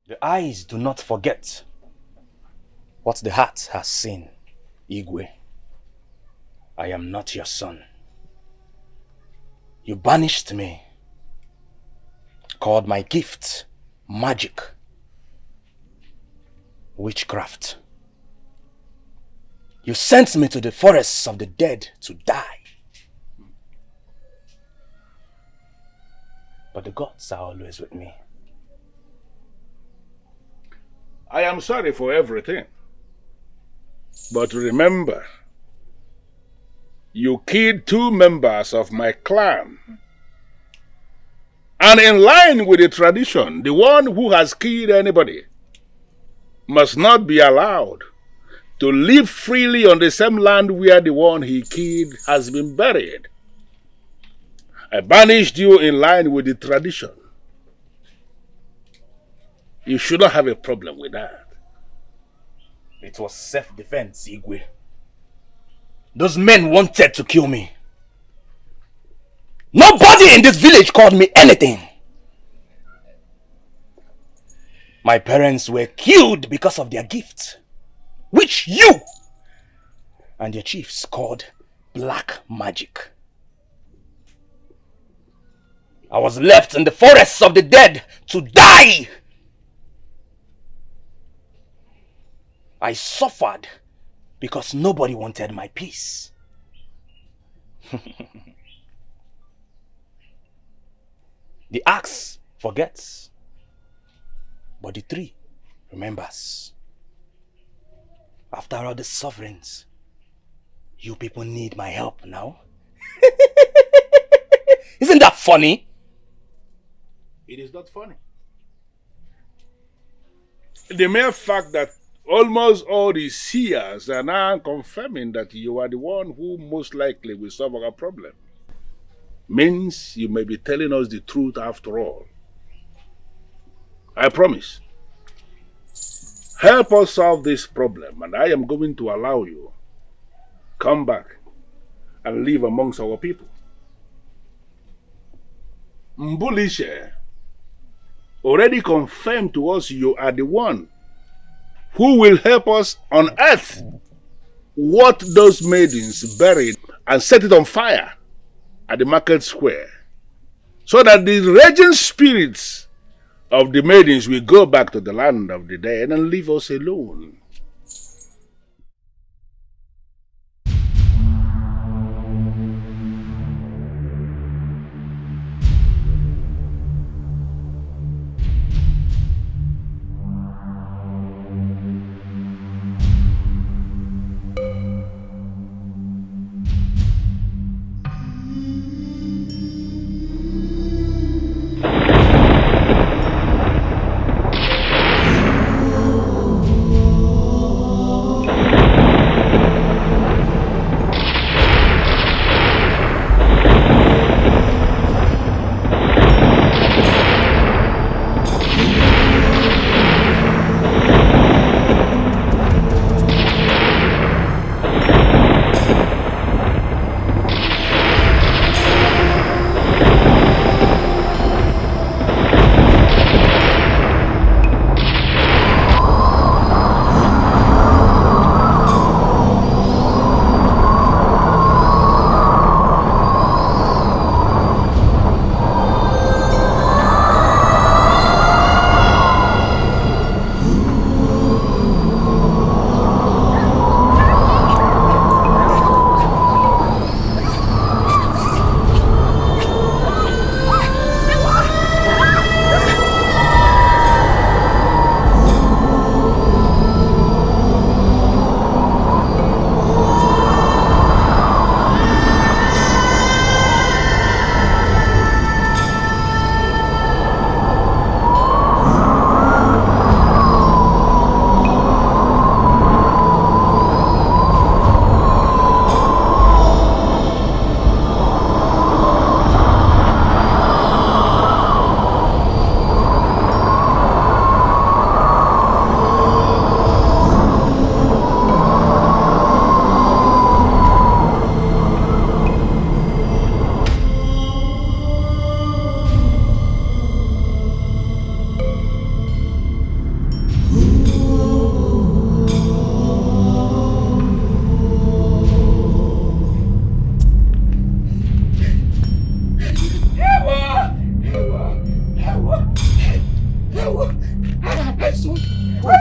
The eyes do not forget what the heart has seen, Igwe. I am not your son. You banished me, called my gift magic, witchcraft. You sent me to the forests of the dead to die. But the gods are always with me. I am sorry for everything. But remember, you killed 2 members of my clan. And in line with the tradition, the one who has killed anybody must not be allowed to live freely on the same land where the one he killed has been buried. I banished you in line with the tradition. You shouldn't have a problem with that. It was self-defense, Igwe. Those men wanted to kill me. Nobody in this village called me anything. My parents were killed because of their gift, which you and your chiefs called black magic. I was left in the forests of the dead to die. I suffered because nobody wanted my peace. The axe forgets, but the tree remembers. After all the sufferings, you people need my help now. Isn't that funny? It is not funny. The mere fact that almost all the seers are now confirming that you are the one who most likely will solve our problem means you may be telling us the truth after all. I promise. Help us solve this problem and I am going to allow you come back and live amongst our people. Mbulishe already confirmed to us you are the one who will help us unearth what those maidens buried and set it on fire at the market square, so that the raging spirits of the maidens will go back to the land of the dead and leave us alone.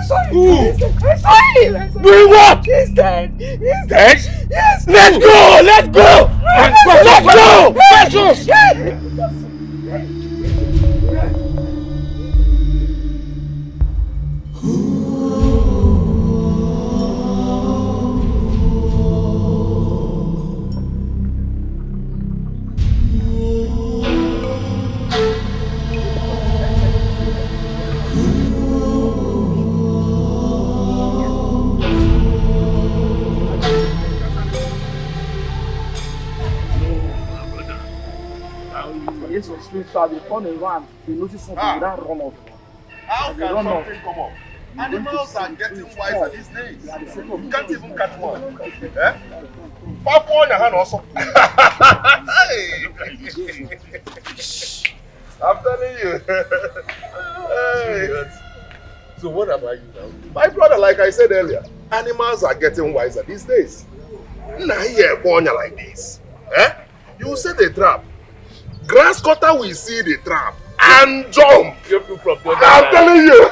saw him. Who? I saw him. Doing what? He's dead. He's Dead? dead. Yes. Let's go! Let's go! Let's go! Precious! Yes, so street side, they turn around, they notice something, they don't run off. How can something come up? Animals are getting wiser these days. You can't even catch one. Eh? Pop on your hand also. I'm telling you. Hey. So what about you now? My brother, like I said earlier, animals are getting wiser these days. Now here, born like this. Eh? You set a trap. Grass cutter will see the trap and jump. I'm telling you.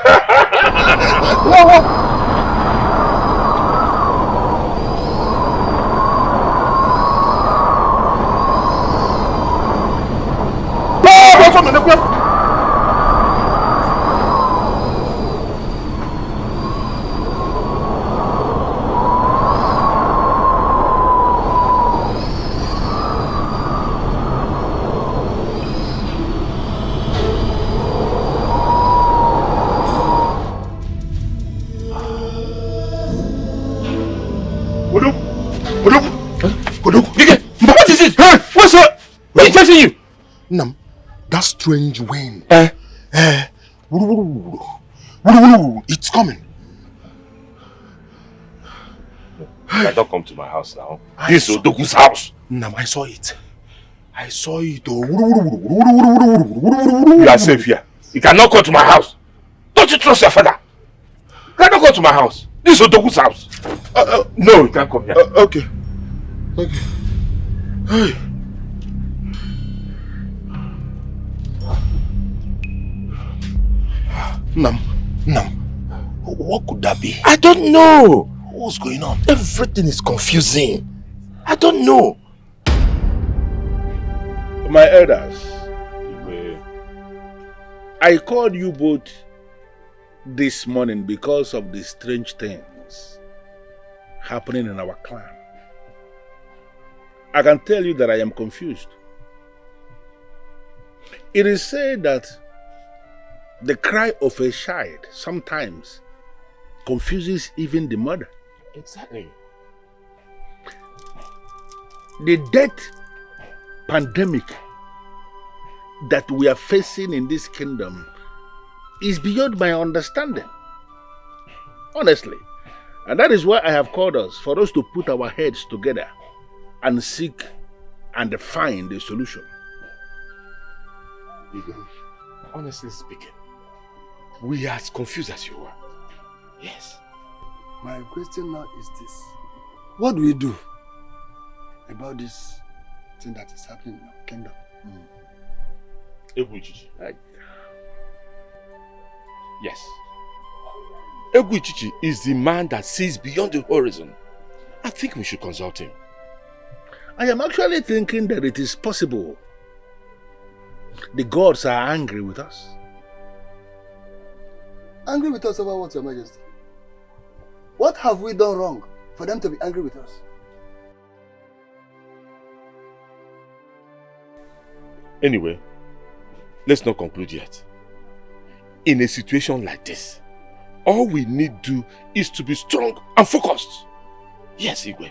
What is it? Huh? What's up? What is chasing you? Nam, that strange wind. It's coming. I don't come to my house now. This is Odogu's house. Nam, I saw it. I saw it. You are safe here. You cannot come to my house. Don't you trust your father? You cannot come to my house. This is Odogu's house. No, you can't come here. Okay. Okay. Hey. Nam, what could that be? I don't know. What's going on? Everything is confusing. I don't know. My elders, I called you both this morning because of the strange things happening in our clan. I can tell you that I am confused. It is said that the cry of a child sometimes confuses even the mother. Exactly. The death pandemic that we are facing in this kingdom is beyond my understanding. Honestly. And that is why I have called us, for us to put our heads together and seek and find a solution. Honestly speaking, we are as confused as you are. Yes. My question now is this. What do we do about this thing that is happening in our kingdom? Egwu-Ichichi. Yes. Egwu-Ichichi is the man that sees beyond the horizon. I think we should consult him. I am actually thinking that it is possible the gods are angry with us. Angry with us over what, Your Majesty? What have we done wrong for them to be angry with us? Anyway, let's not conclude yet. In a situation like this, all we need to do is to be strong and focused. Yes, Igwe.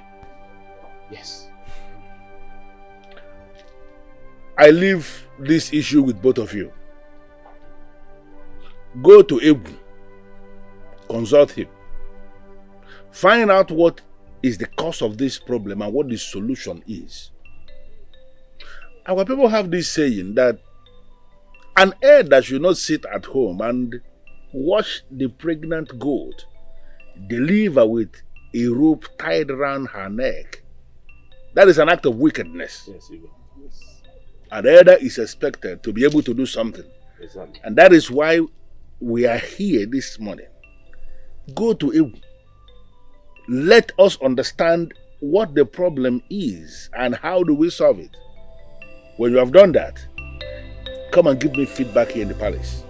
Yes. I leave this issue with both of you. Go to Egwu, consult him, find out what is the cause of this problem and what the solution is. Our people have this saying that an elder should not sit at home and watch the pregnant goat deliver with a rope tied around her neck. That is an act of wickedness. Yes, Igwe. An elder is expected to be able to do something. Exactly. And that is why we are here this morning go to Ewu. Let us understand what the problem is and how do we solve it. When you have done that, come and give me feedback here in the palace.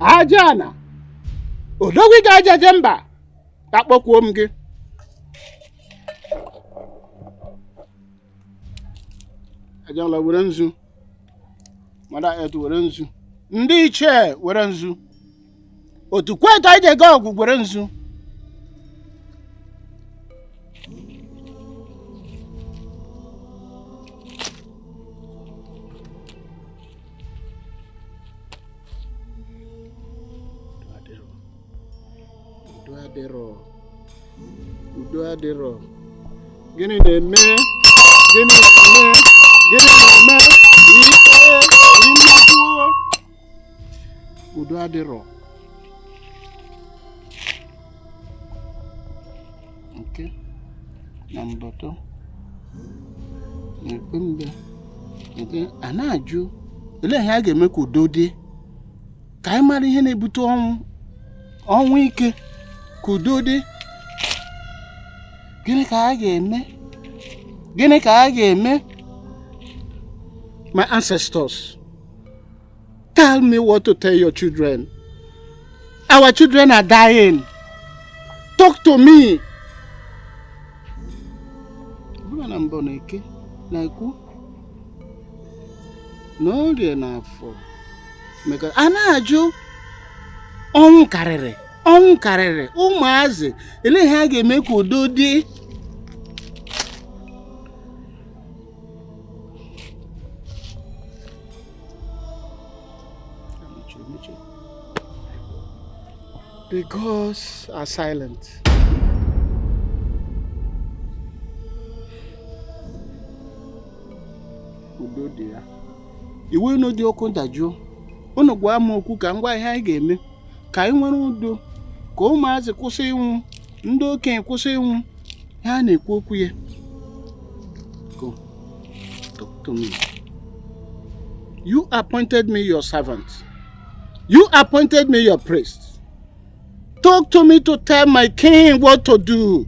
Ajana odogwi ga-ajaje mba akpọkwuo m gị ajala were nzu mara etu were nzu ndị ichie were nzu otu kweta ije ga ọgwụ were nzu udo adịrọ gịnị na-eme udo adịrọ nke na mbọtọ na-ekpe mbe nke a na-ajụ ele ihe a ga-eme ka udo dị ka anyị mara ihe na-ebute ọnwụ ike ka udo dị. Gịnị ka a ga-eme? My ancestors, tell me what to tell your children. Our children are dying. Talk to me. Na mbọ na-eke na-ekwu n'orie n'afọ maka a na-ajụ ọnwụ karịrị ụmụazị ele ihe a ga-eme ka udo dị. The gods are silent. Udo dị ya. Iwe unu dị ọkụ ndajụ. Unu gwa m okwu ka ngwa ihe anyị ga-eme ka anyị nwere udo, ka ụmụazị kwụsị ịnwụ, ndị okenye kwụsị ịnwụ. Ha na-ekwu okwu ya. Go. Talk to me. You appointed me your servant. You appointed me your priest. Talk to me to tell my king what to do.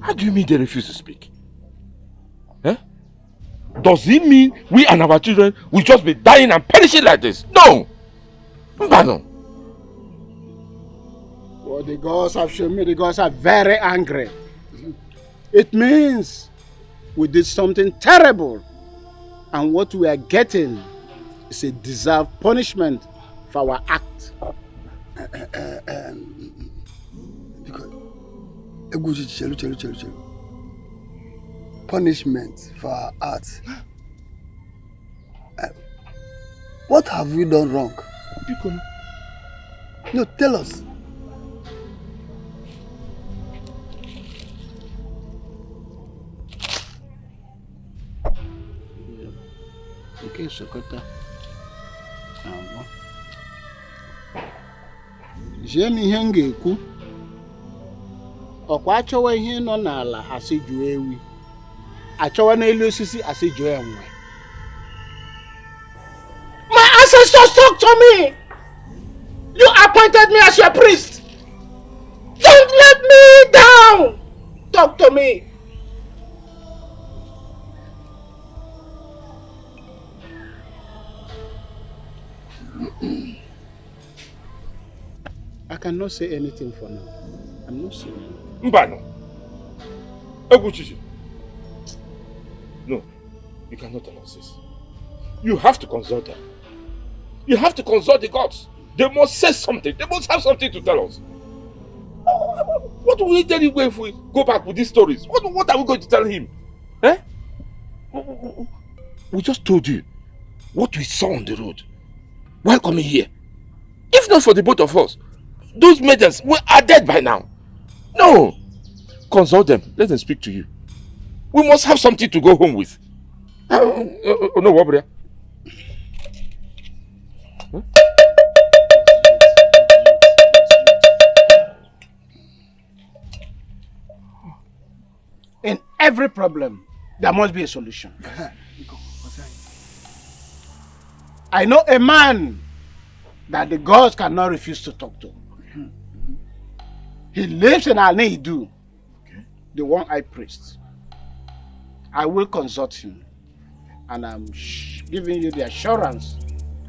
How do you mean they refuse to speak? Eh? Does it mean we and our children will just be dying and perishing like this? No! No. Well, the gods have shown me the gods are very angry. It means we did something terrible. And what we are getting is a deserved punishment for our act. Punishment for our art. What have we done wrong? No, tell us. Okay, Sokota. Jemi ihe m ga-ekwu. Ọkwa achọwa ihe nọ n'ala asị jụọ ewi. Achọwa n'elu osisi asị jụọ enwe. My ancestors talk to me. You appointed me as your priest. Don't let me down. Talk to me. I cannot say anything for now. I'm not saying. Mbano. Eguchichi. No, you cannot announce this. You have to consult them. You have to consult the gods. They must say something. They must have something to tell us. What will he tell you if we go back with these stories? What are we going to tell him? Eh? We just told you what we saw on the road while coming here. If not for the both of us, those maidens are dead by now. No. Consult them. Let them speak to you. We must have something to go home with. No, Wabria. Huh? In every problem, there must be a solution. I know a man that the gods cannot refuse to talk to. He lives in Ini Edo, the one-eyed priest. I will consult him, and I'm giving you the assurance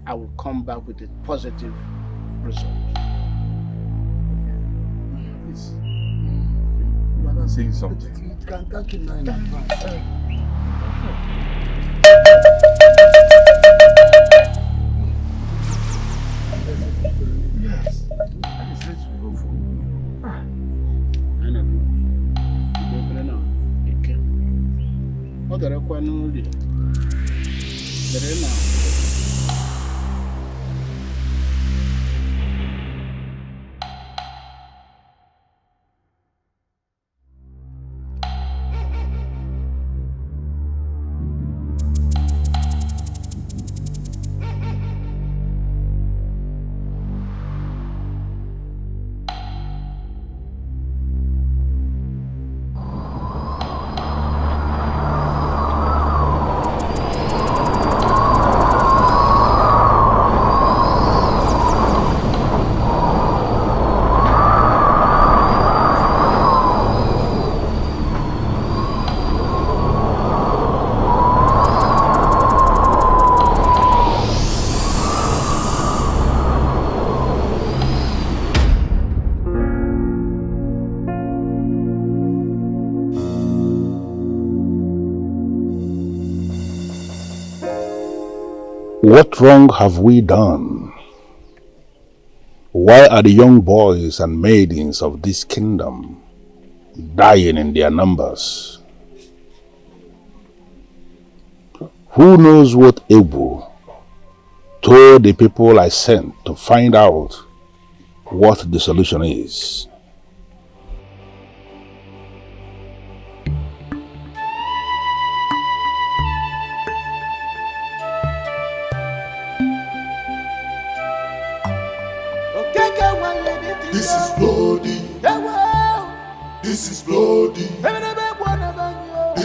I will come back with a positive result. Please. You are not saying something. You can thank him now in advance. Yes. That is it we go for. What wrong have we done? Why are the young boys and maidens of this kingdom dying in their numbers? Who knows what Ebu told the people I sent to find out what the solution is?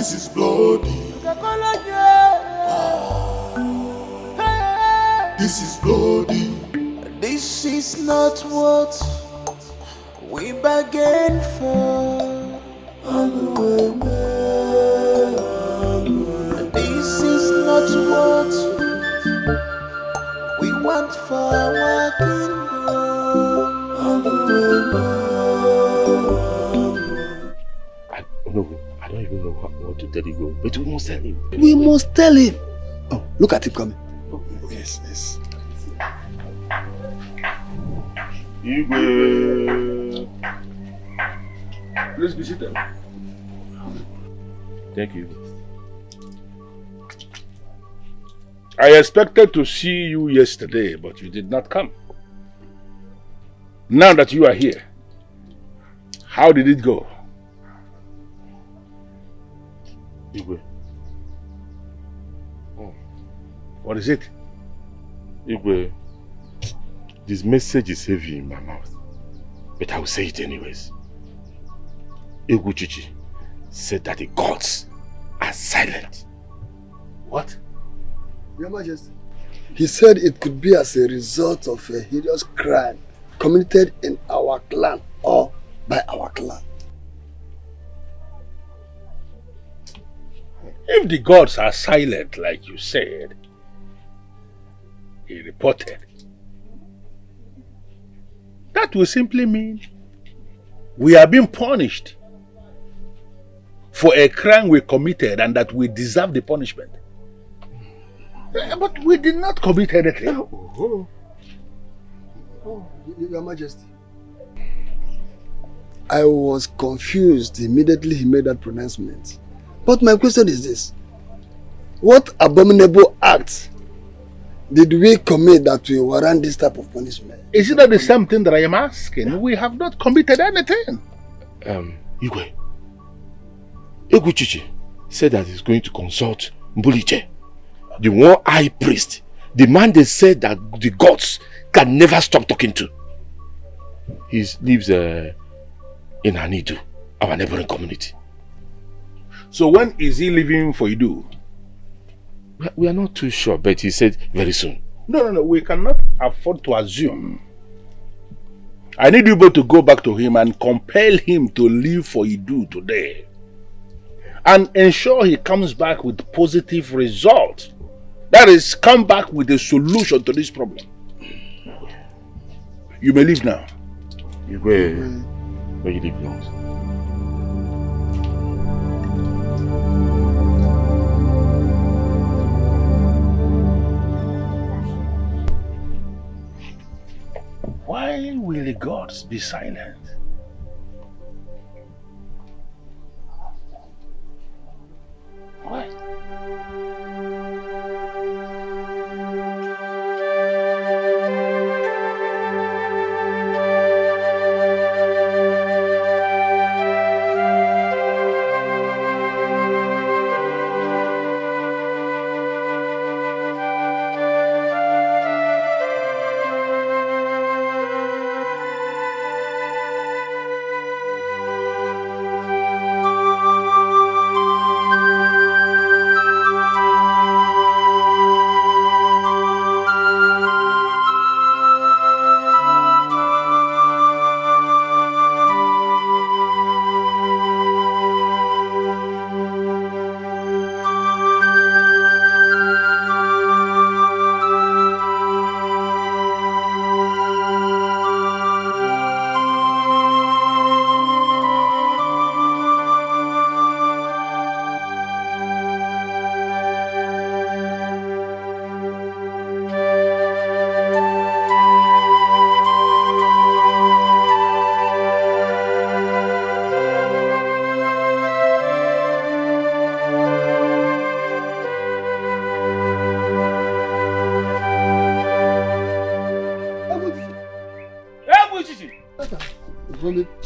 This is bloody. This is bloody. This is not what we bargained for. This is not what we want for our kingdom. I don't even know what to tell you, but we must tell him. We must tell him. Oh, look at him coming. Oh, yes, yes. Igwe. Please be seated. Thank you. I expected to see you yesterday, but you did not come. Now that you are here, how did it go? Igwe. Oh. What is it? Igwe, this message is heavy in my mouth, but I will say it anyways. Eguchichi said that the gods are silent. What? Your Majesty. He said it could be as a result of a hideous crime committed in our clan or by our clan. If the gods are silent, like you said, he reported, that will simply mean we are being punished for a crime we committed and that we deserve the punishment. But we did not commit anything. Oh, Your Majesty. I was confused immediately he made that pronouncement. But my question is this. What abominable acts did we commit that will warrant this type of punishment? Is it not the same thing that I am asking? We have not committed anything. Igwe. Eguchichi said that he's going to consult Mbuliche, the one-eye priest, the man they said that the gods can never stop talking to. He lives in Ini Edo, our neighboring community. So when is he leaving for Edo? We are not too sure, but he said very soon. No, we cannot afford to assume. I need you both to go back to him and compel him to leave for Edo today. And ensure he comes back with positive results. That is, come back with a solution to this problem. You may leave now. Where you leave now? Why will the gods be silent? Why?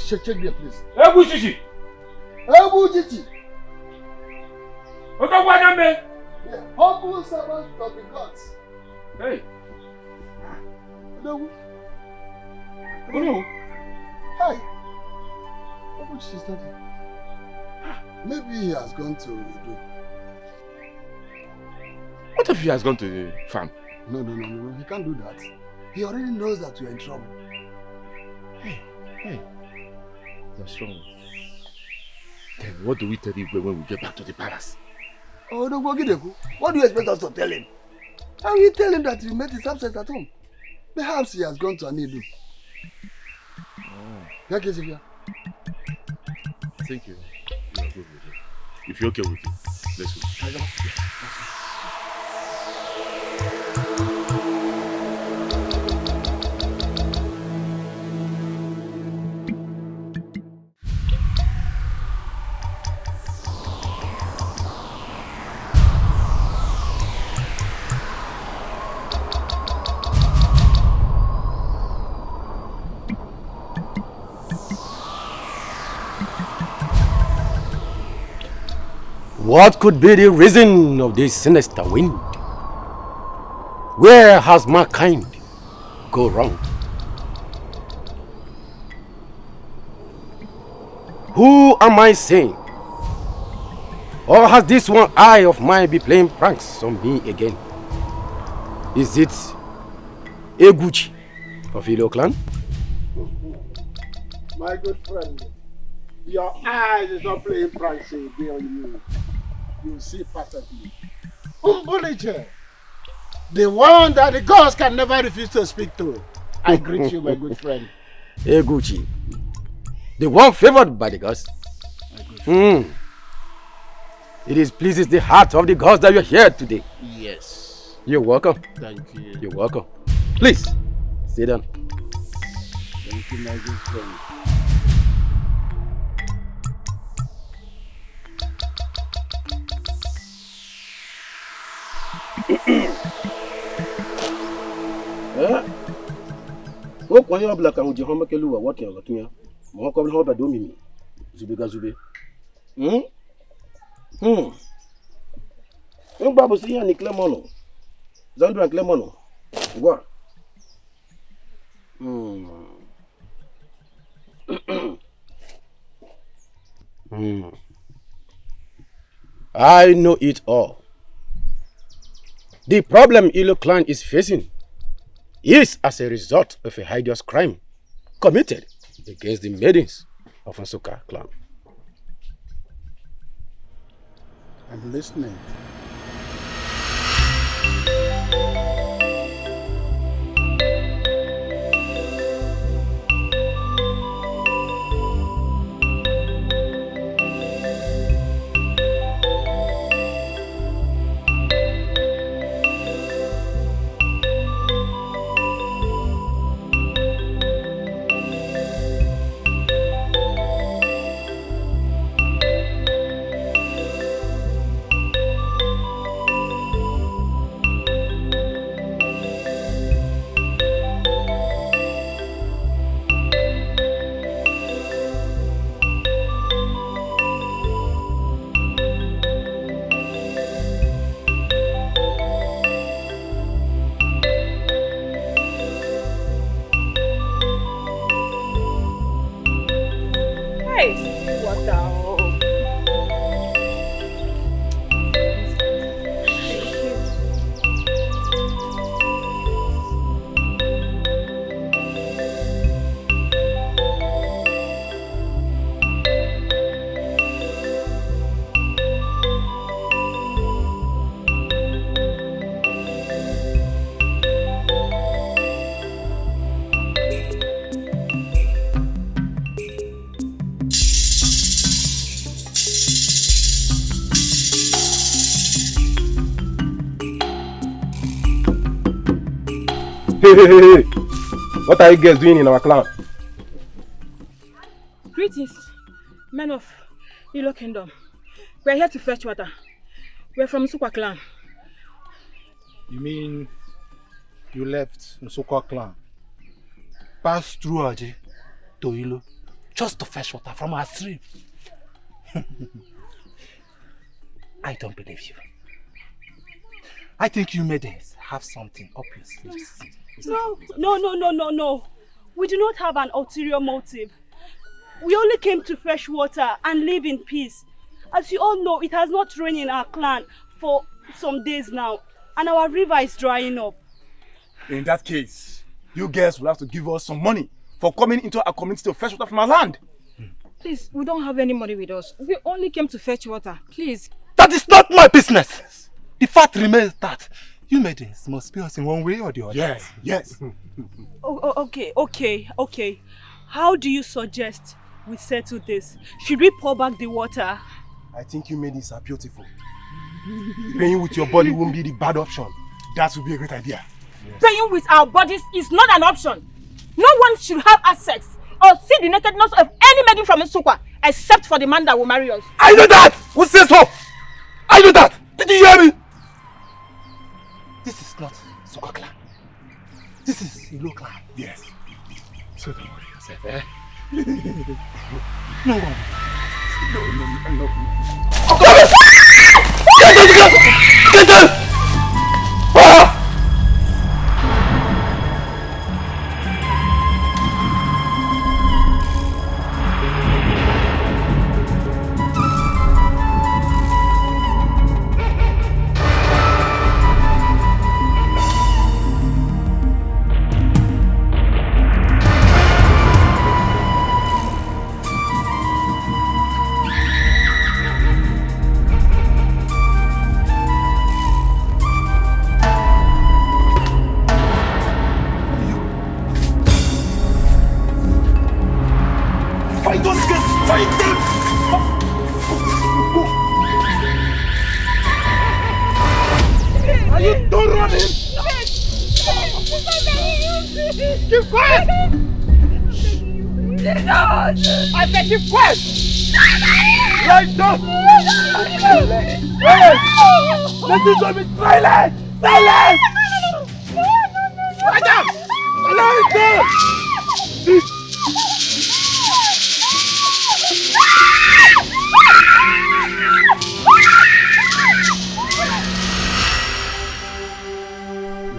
Check there, please. Eguchichi. Eguchichi. What the one man? The humble servant of the gods. Hey. No. Who? Hi. Eguchichi is not here. Maybe he has gone to Edo. What if he has gone to the farm? No. He can't do that. He already knows that you're in trouble. Hey. You're strong. Then what do we tell Igwe when we get back to the palace? Oh, no, what do you expect us to tell him? How will you tell him that you met his absence at home? Perhaps he has gone to Ini Edo. Thank you. You are good with it. If you're okay with it, let's go. What could be the reason of this sinister wind? Where has mankind gone wrong? Who am I saying? Or has this one eye of mine be playing pranks on me again? Is it Eguchi of Ilo clan? My good friend, your eyes is not playing pranks again on you. You see perfectly. Umbuliche, the one that the gods can never refuse to speak to. I greet you, my good friend. Eguchi, the one favored by the gods. It is pleases the heart of the gods that you're here today. Yes. You're welcome. Thank you. You're welcome. Please, sit down. Thank you, my good friend. Kwa hiyo abla kan jihoma keluwa wati ya gatunya. Mo ko bla do mimi. Zubiga zube. Babu si ya ni klemono. Zandra klemono. Gwa. I know it all. The problem Ilo clan is facing is as a result of a hideous crime committed against the maidens of Nsukka clan. I'm listening. Hey. What are you guys doing in our clan? Greetings, men of Ilo Kingdom. We are here to fetch water. We are from Nsukka clan. You mean you left Nsukka clan, passed through Aji to Ilo, just to fetch water from our stream? I don't believe you. I think you maidens have something up your sleeves. No. We do not have an ulterior motive. We only came to fetch water and live in peace. As you all know, it has not rained in our clan for some days now, and our river is drying up. In that case, you girls will have to give us some money for coming into our community to fetch water from our land. Please, we don't have any money with us. We only came to fetch water. Please. That is not my business. The fact remains that you maidens must pay us in one way or the other. Yes, yes. Okay. How do you suggest we settle this? Should we pour back the water? I think you maidens are beautiful. Playing with your body won't be the bad option. That would be a great idea. Yes. Playing with our bodies is not an option. No one should have access or see the nakedness of any maiden from Nsukka except for the man that will marry us. I know that! Who says so? I know that! Did you hear me? This is not Nsukka clan. This is Ilo clan. Yes. So don't worry yourself, eh? No. Get out! Ah! I said keep quiet! Right down! Hey! Listen to me! Silence! Silence! Right down! Allow it down!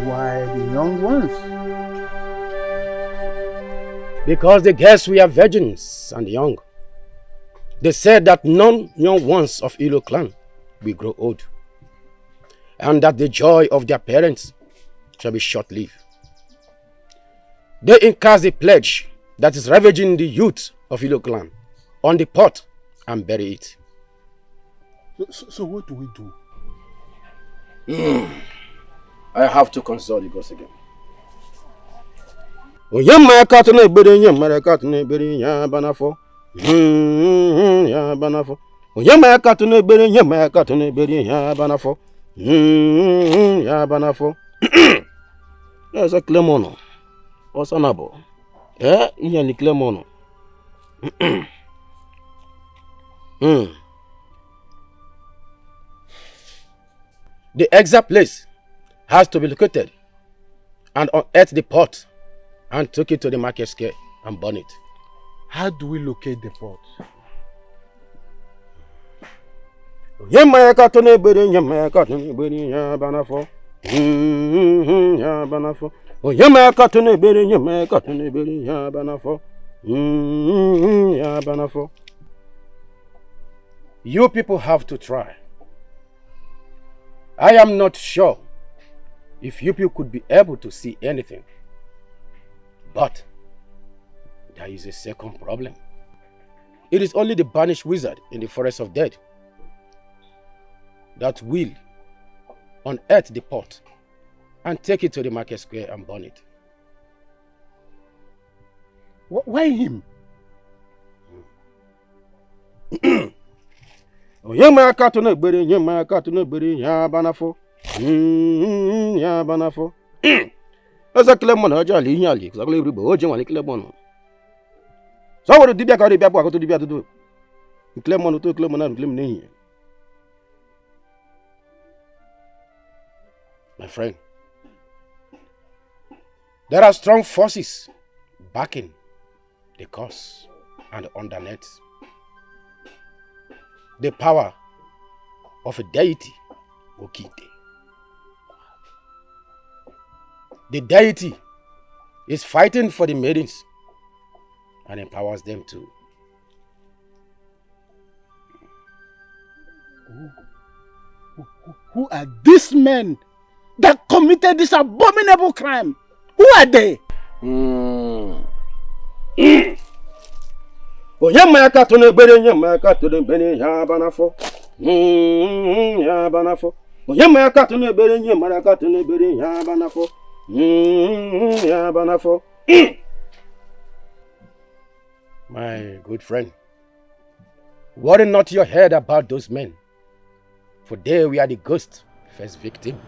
Why the young ones? Because they guess we are virgins and young. They said that none young ones of Ilo clan will grow old, and that the joy of their parents shall be short-lived. They encast the pledge that is ravaging the youth of Ilo clan on the pot and bury it. So what do we do? I have to consult the gods again. Banafo. Ya banafo. Banafo. Ya banafo. There's a Clemono. Osanabo. Eh, iya ni Clemono. The exact place has to be located and unearth the pot and took it to the market square and burn it. How do we locate the pot? Ya banafo. Ya banafo. Ya banafo. Ya banafo. You people have to try. I am not sure if you people could be able to see anything. But there is a second problem. It is only the banished wizard in the forest of dead that will unearth the pot and take it to the market square and burn it. Why him? Ya banafo. Asa Clemon aja li nyali, sakle ribo oje wan Clemon. So wo dibia ka dibia ko to dibia to do. Clemon to Clemon na Clemon ni. My friend, there are strong forces backing the cause and underneath. The power of a deity, Okite. The deity is fighting for the maidens and empowers them too. Who are these men that committed this abominable crime? Who are they? Onyemaka to no bere nyemaka to no bere ya banafo. Ya banafo. Onyemaka to no bere nyemaka to no bere ya banafo. Ya banafo. My good friend, worry not your head about those men, for they were the ghost first victim.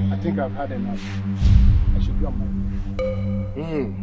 I think I've had enough. I should be on my way.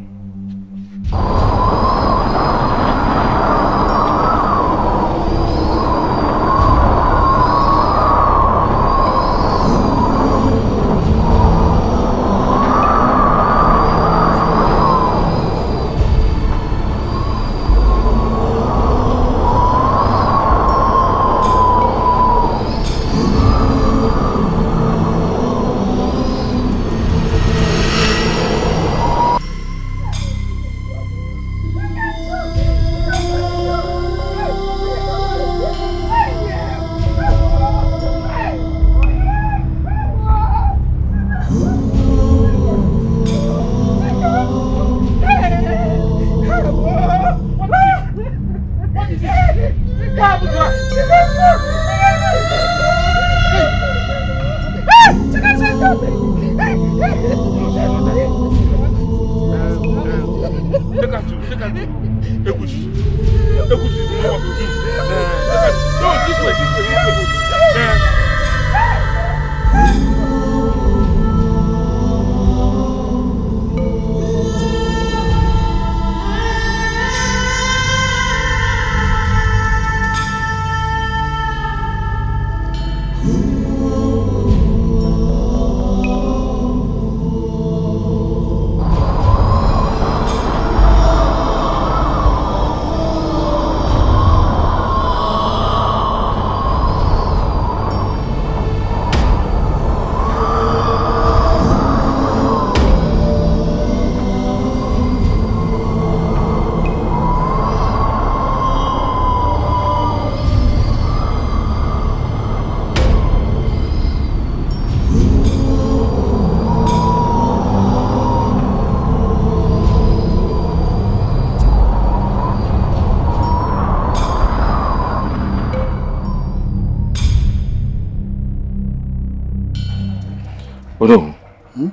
Oh no.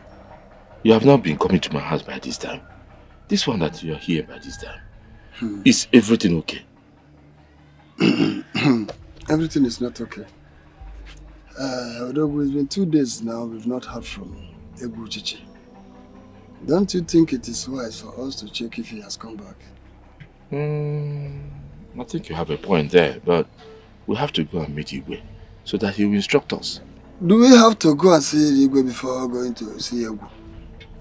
You have not been coming to my house by this time. This one that you are here by this time. Is everything okay? Everything is not okay. Although it's been 2 days now, we've not heard from Egwu Chichi. Don't you think it is wise for us to check if he has come back? I think you have a point there, but we have to go and meet Igwe so that he will instruct us. Do we have to go and see Igwe before going to see Egwu?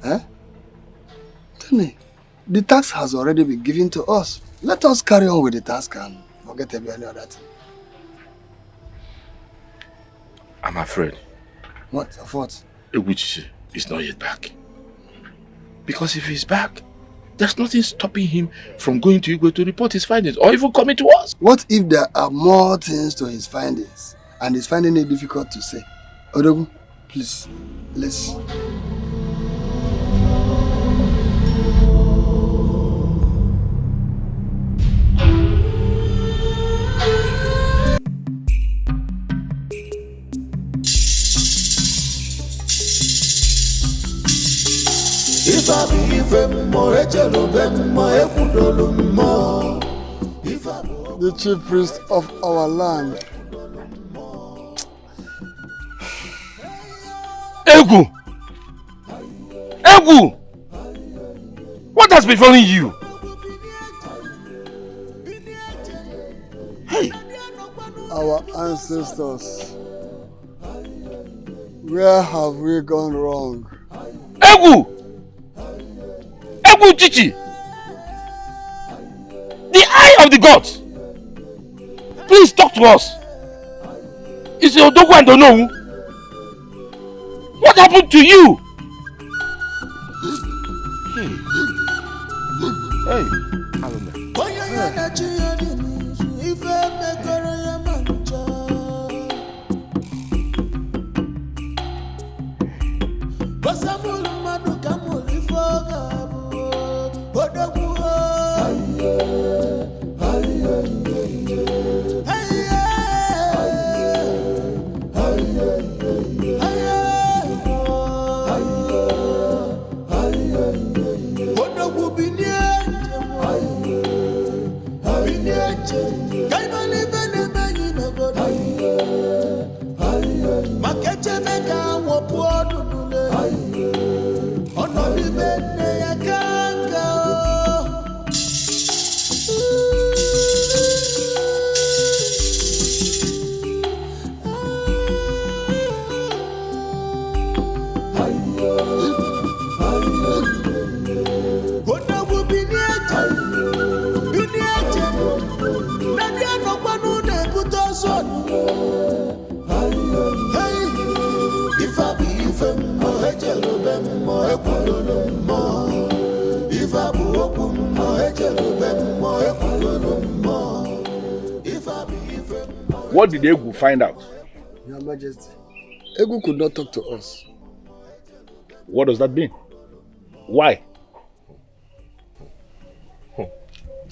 Eh? Tell me, the task has already been given to us. Let us carry on with the task and forget about any other thing. I'm afraid. What? Of what? Egwu Chichi is not yet back. Because if he's back, there's nothing stopping him from going to Igwe to report his findings or even coming to us. What if there are more things to his findings and he's finding it difficult to say? Odogu, please, let's... The chief priest of our land. Egwu! Egwu! What has befallen you? Hey! Our ancestors. Where have we gone wrong? Egwu! Egwu Chichi! The eye of the gods! Please talk to us! Is it Odogwu and Onowu? What happened to you? Hey, What did Egwu find out? Your Majesty, Egwu could not talk to us. What does that mean? Why?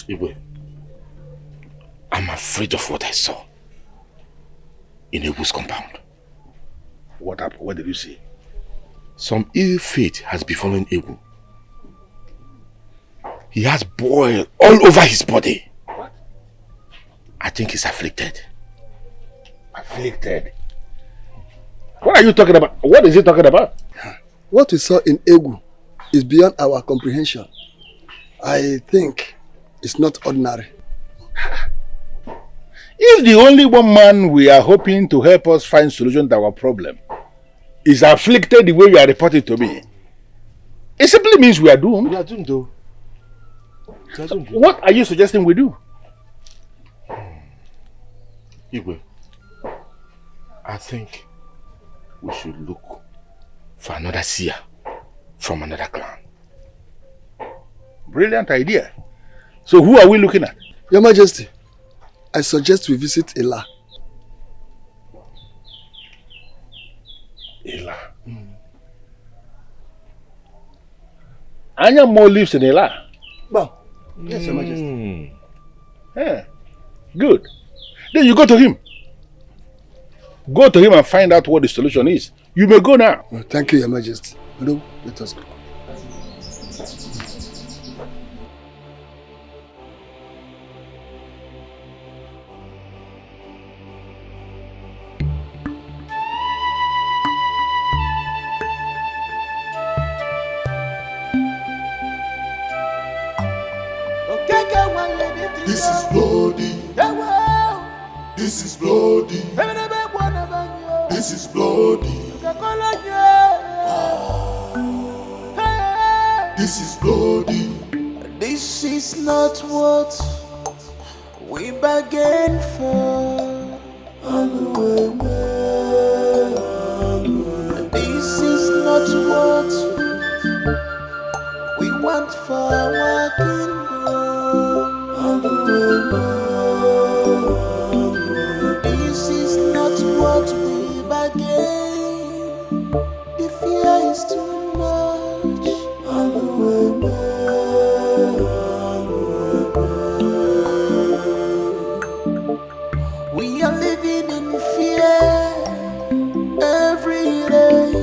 Igwe, I'm afraid of what I saw in Egwu's compound. What happened? What did you see? Some ill fate has befallen Egwu. He has boil all over his body. What? I think he's afflicted. Afflicted? What are you talking about? What is he talking about? What we saw in Egwu is beyond our comprehension. I think it's not ordinary. If the only one man we are hoping to help us find solution to our problem is afflicted the way you are reporting to me, it simply means we are doomed. We are doomed though. So what are you suggesting we do? Igwe, I think we should look for another seer from another clan. Brilliant idea. So who are we looking at? Your Majesty, I suggest we visit Ila. Ila? Anyamo lives in Ila? Well, yes, Your Majesty. Yeah. Good. Then you go to him. Go to him and find out what the solution is. You may go now. Well, thank you, Your Majesty. Hello, let us go. This is bloody. This is bloody. This is bloody. This is bloody. This is not what we bargained for. This is not what we want for our kingdom. This is not what we bargained. The fear is too much. We are living in fear every day.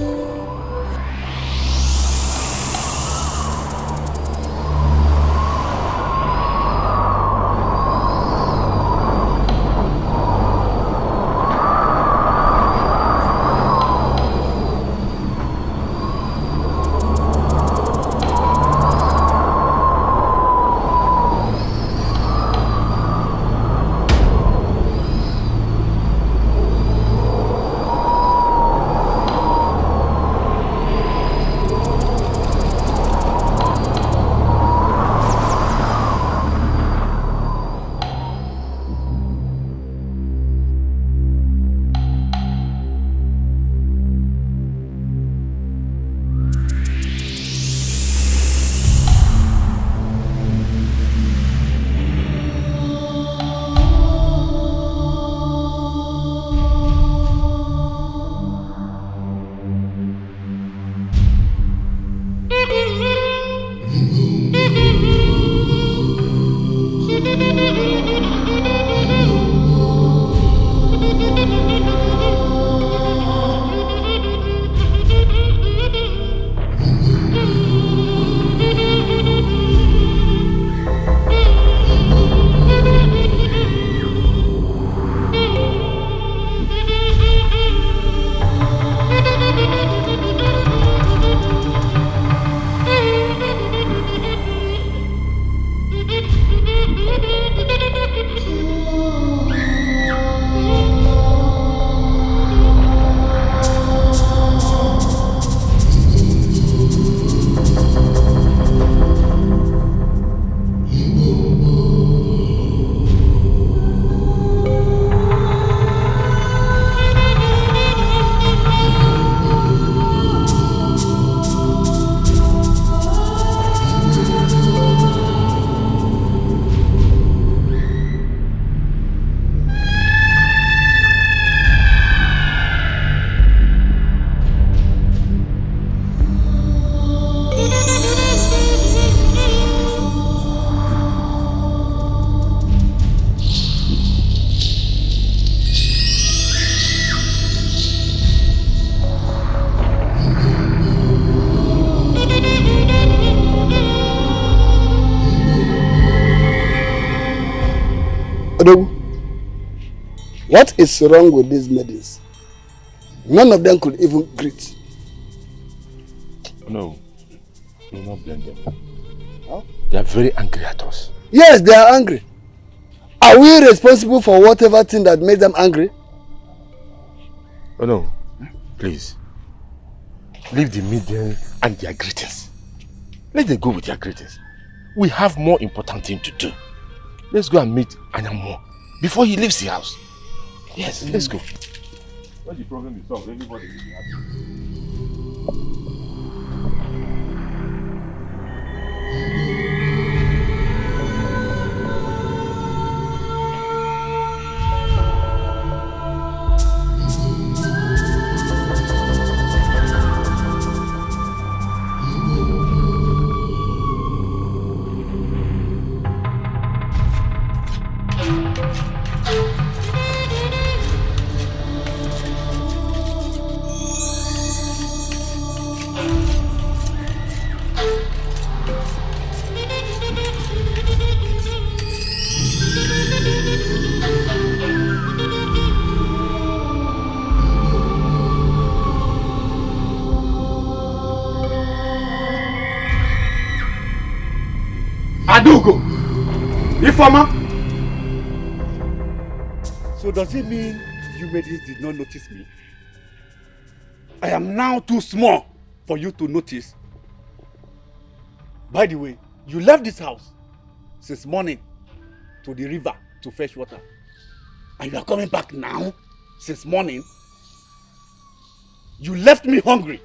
What is wrong with these maidens? None of them could even greet. No, do not blame them. Huh? They are very angry at us. Yes, they are angry. Are we responsible for whatever thing that made them angry? Oh no, please. Leave the media and their greetings. Let them go with their greetings. We have more important thing to do. Let's go and meet Anyamo before he leaves the house. Yes, let's go. When the problem is solved, everybody will be happy. Informer! So does it mean you ladies did not notice me? I am now too small for you to notice. By the way, you left this house since morning to the river to fetch water. And you are coming back now since morning. You left me hungry.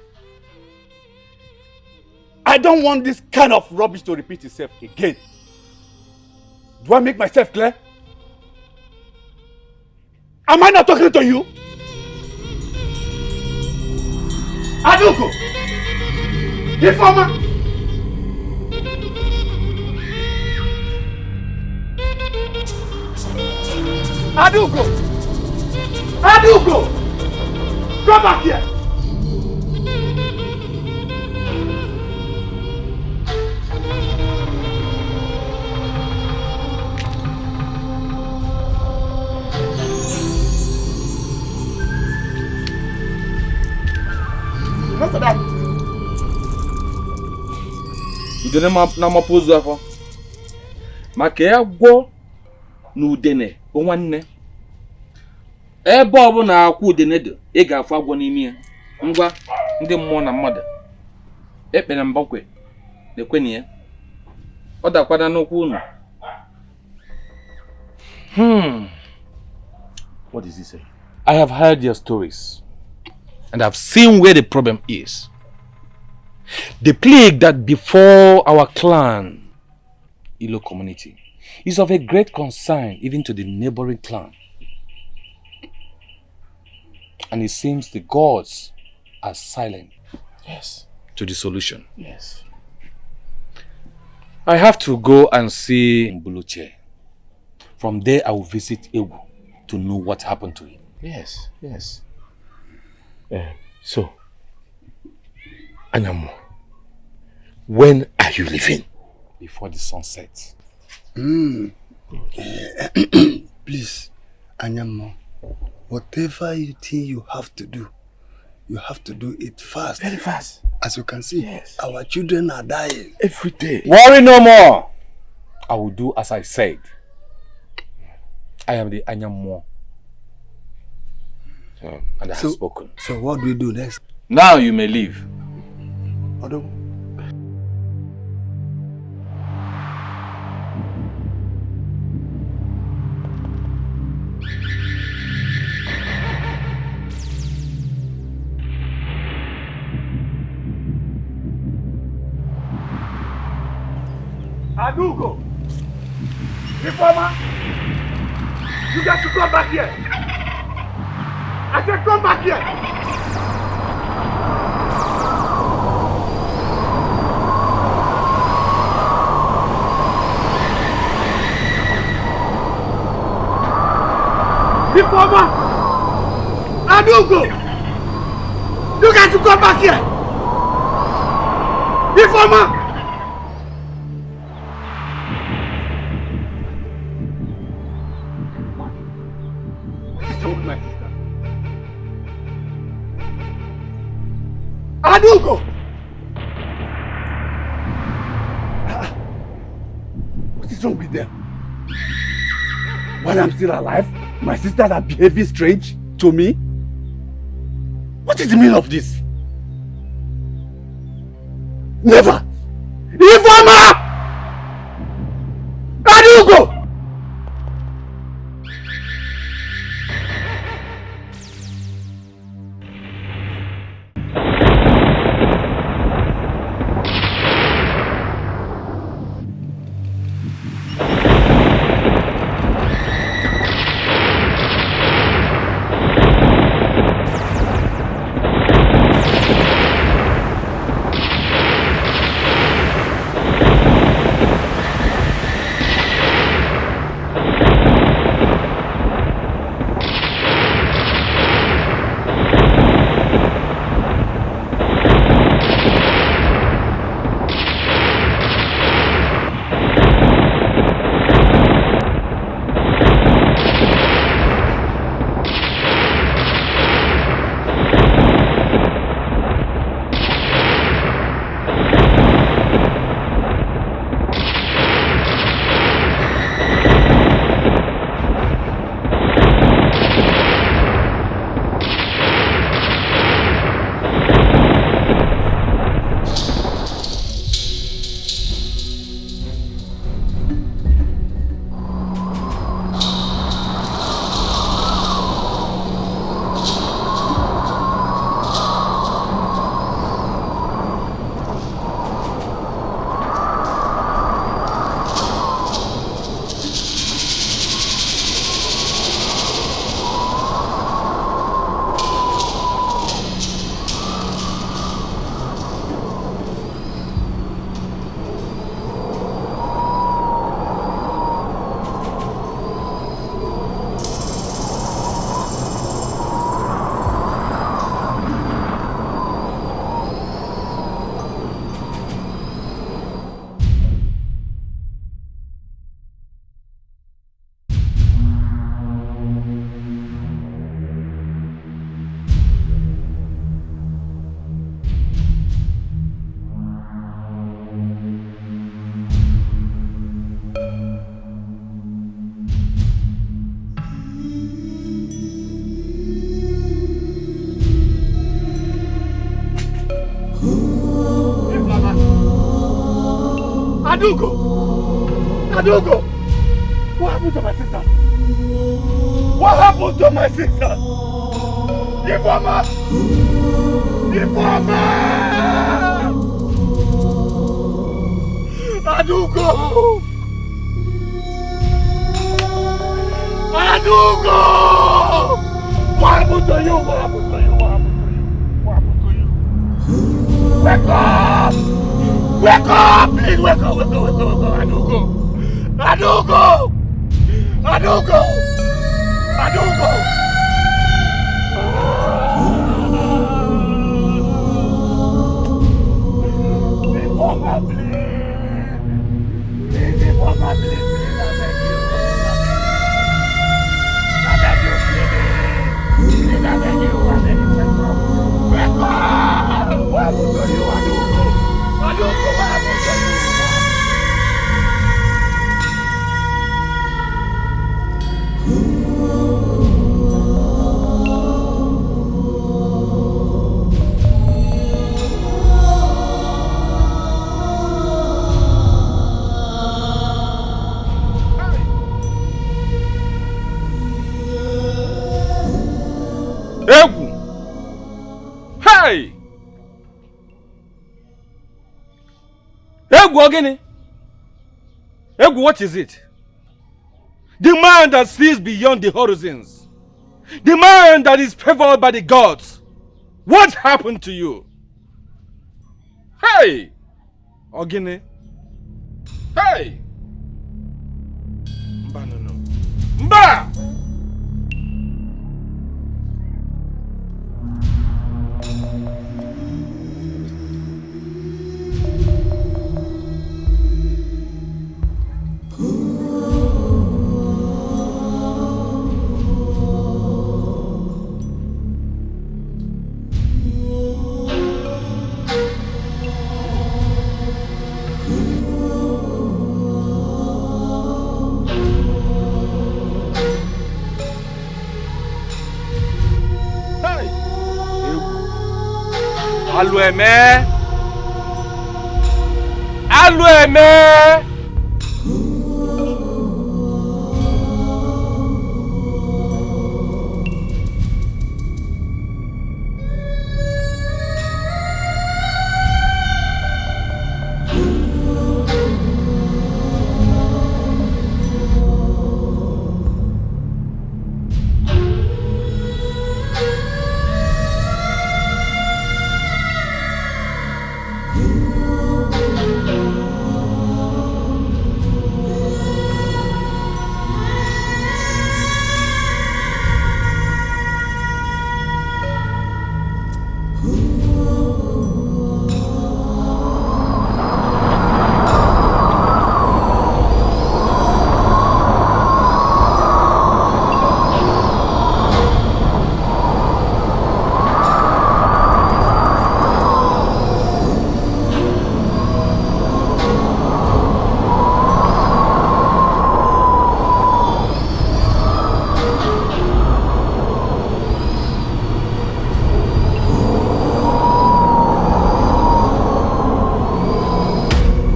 I don't want this kind of rubbish to repeat itself again. Do I make myself clear? Am I not talking to you? Aduko! Informer! Aduko! Aduko! Come back here! What's that? Udene na mapozu afọ. Maka ya gwo na udene bụ nwanne. Ebe ọ bụ na akwa udene dị, ị ga-afụ agwọ n'ime ya. Ngwa ndị mmụọ na mmadụ. Ekpere mbakwe na-ekweni ya. Ọ dakwada n'okwu unu. What is he saying? I have heard their stories and I've seen where the problem is. The plague that before our clan, Ilo community, is of a great concern even to the neighboring clan. And it seems the gods are silent. Yes. To the solution. Yes. I have to go and see Mbuluche. From there I will visit Ewu to know what happened to him. Yes, yes. So, Anyamo, when are you leaving? Before the sun sets. Please, Anyamo, whatever you think you have to do it fast. Very fast. As you can see, yes. Our children are dying. Every day. Worry no more. I will do as I said. I am the Anyamo. And I have spoken. So what do we do next? Now you may leave. Odo. Aduko! Reformer! You got to come back here! I said come back here! Reformer! Aduko! You got to come back here! Reformer! Aduko! What is wrong with them? While I'm still alive, my sisters are behaving strange to me? What is the meaning of this? Never! Informer! Aduko! Adugo! What happened to my sister? What happened to my sister? Informer! Informer! Adugo! Adugo! What happened to you? What happened to you? What happened to you? What happened to you? Wake up! Wake up! Please wake up! Wake up! Wake up! Wake up! Adugo! Adugo! Adugo! Adugo! Informer, please! Informer, please! I beg you, please! I beg you, wake up! What happened to you, Adugo? Adugo, what happened to you? Egwu! Hey! Egwu ogini? Egwu, what is it? The man that sees beyond the horizons. The man that is favored by the gods. What happened to you? Hey! Ogini? Hey! Mba no no. Mba! Alueme! Alueme!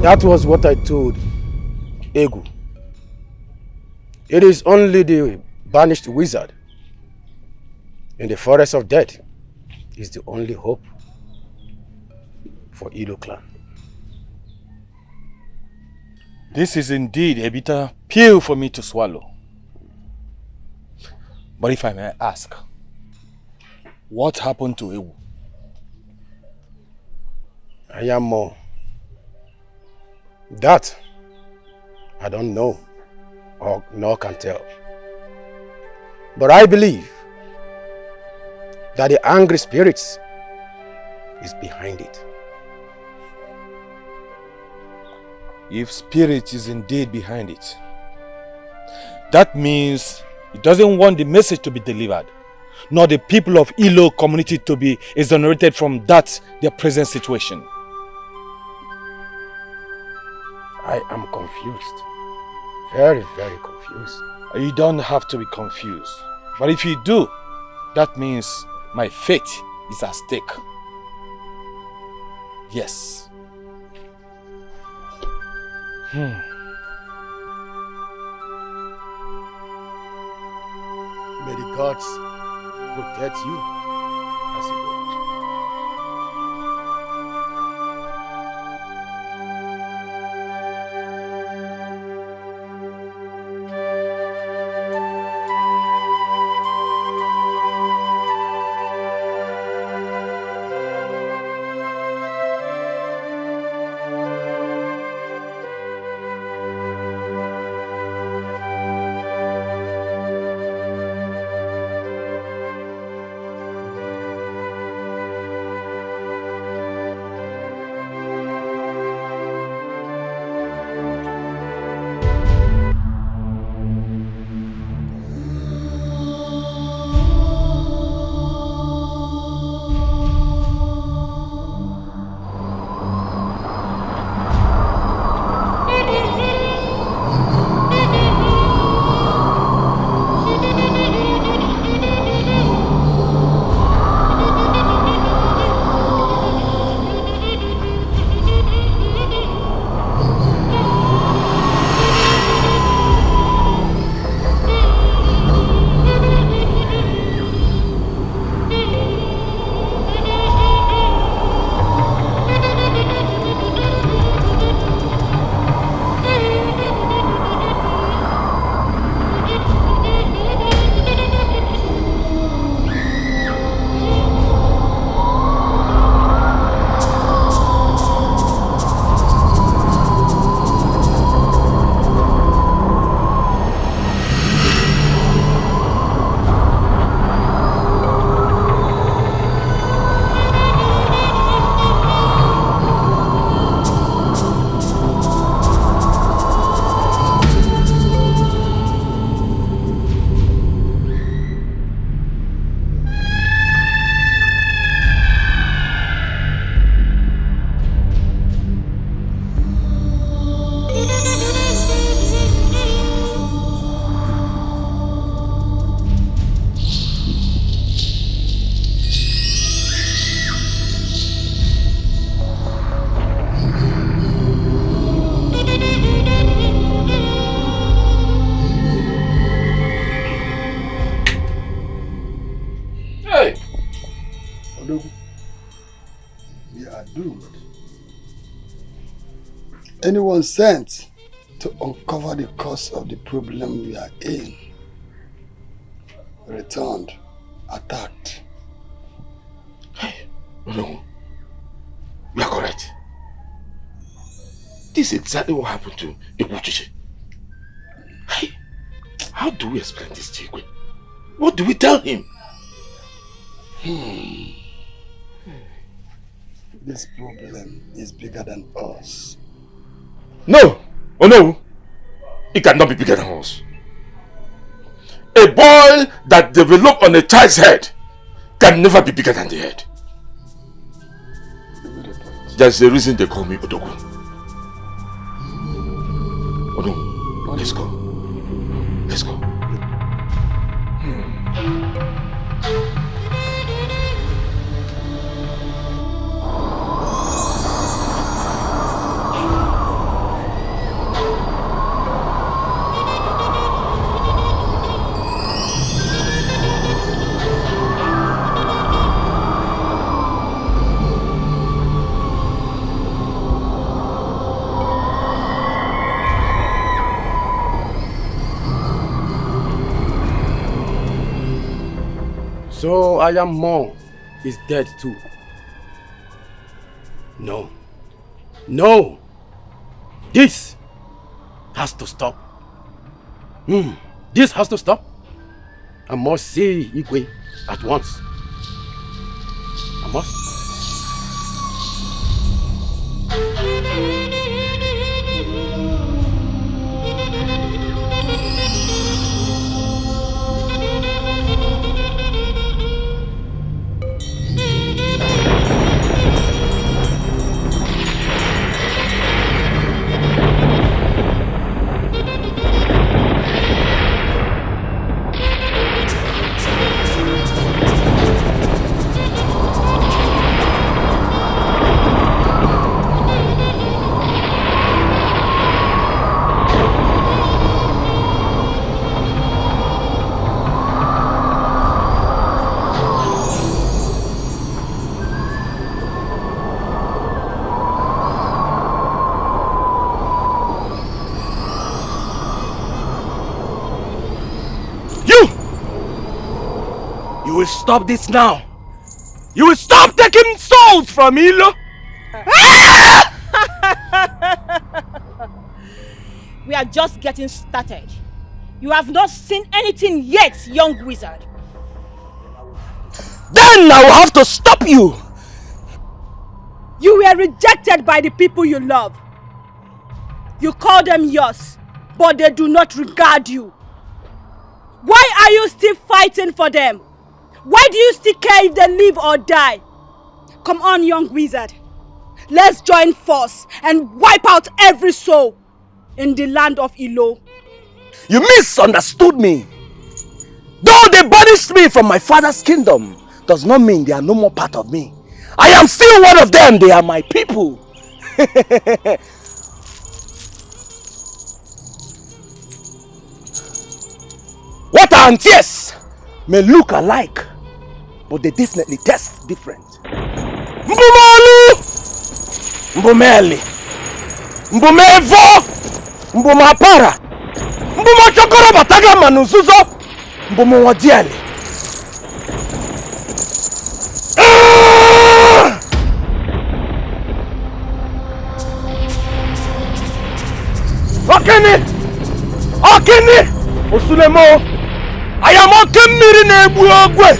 That was what I told Egu. It is only the banished wizard in the forest of death is the only hope for Ilo clan. This is indeed a bitter pill for me to swallow. But if I may ask, what happened to Ewu? Ayamo. That I don't know or nor can tell. But I believe that the angry spirits is behind it. If spirit is indeed behind it, that means it doesn't want the message to be delivered, nor the people of Ilo community to be exonerated from that their present situation. I am confused. Very, very confused. You don't have to be confused. But if you do, that means my fate is at stake. Yes. May the gods protect you as you go. Anyone sent to uncover the cause of the problem we are in returned, attacked. Hey, no, you are correct. This is exactly what happened to Ibuchiche. Hey, how do we explain this to Igwe? What do we tell him? This problem is bigger than us. No! Oh no! It cannot be bigger than us. A boil that developed on a child's head can never be bigger than the head. That's the reason they call me Odogu. Oh no, let's go. Let's go. So I am Mo is dead too. No. No! This has to stop. This has to stop. I must see Igwe at once. I must. You will stop this now. You will stop taking souls from Ilo. We are just getting started. You have not seen anything yet, young wizard. Then I will have to stop you. You were rejected by the people you love. You call them yours, but they do not regard you. Why are you still fighting for them? Why do you still care if they live or die? Come on, young wizard. Let's join force and wipe out every soul in the land of Ilo. You misunderstood me. Though they banished me from my father's kingdom, does not mean they are no more part of me. I am still one of them. They are my people. Water and tears may look alike, but they definitely taste different. Mbumalu! Mbumeli! Mbumevo! Mbumapara! Mbumachokoro bataga manuzuzo! Mbumuwadiali! Okene! Okene! Osulemo! I am okemiri na-egbu ogwe!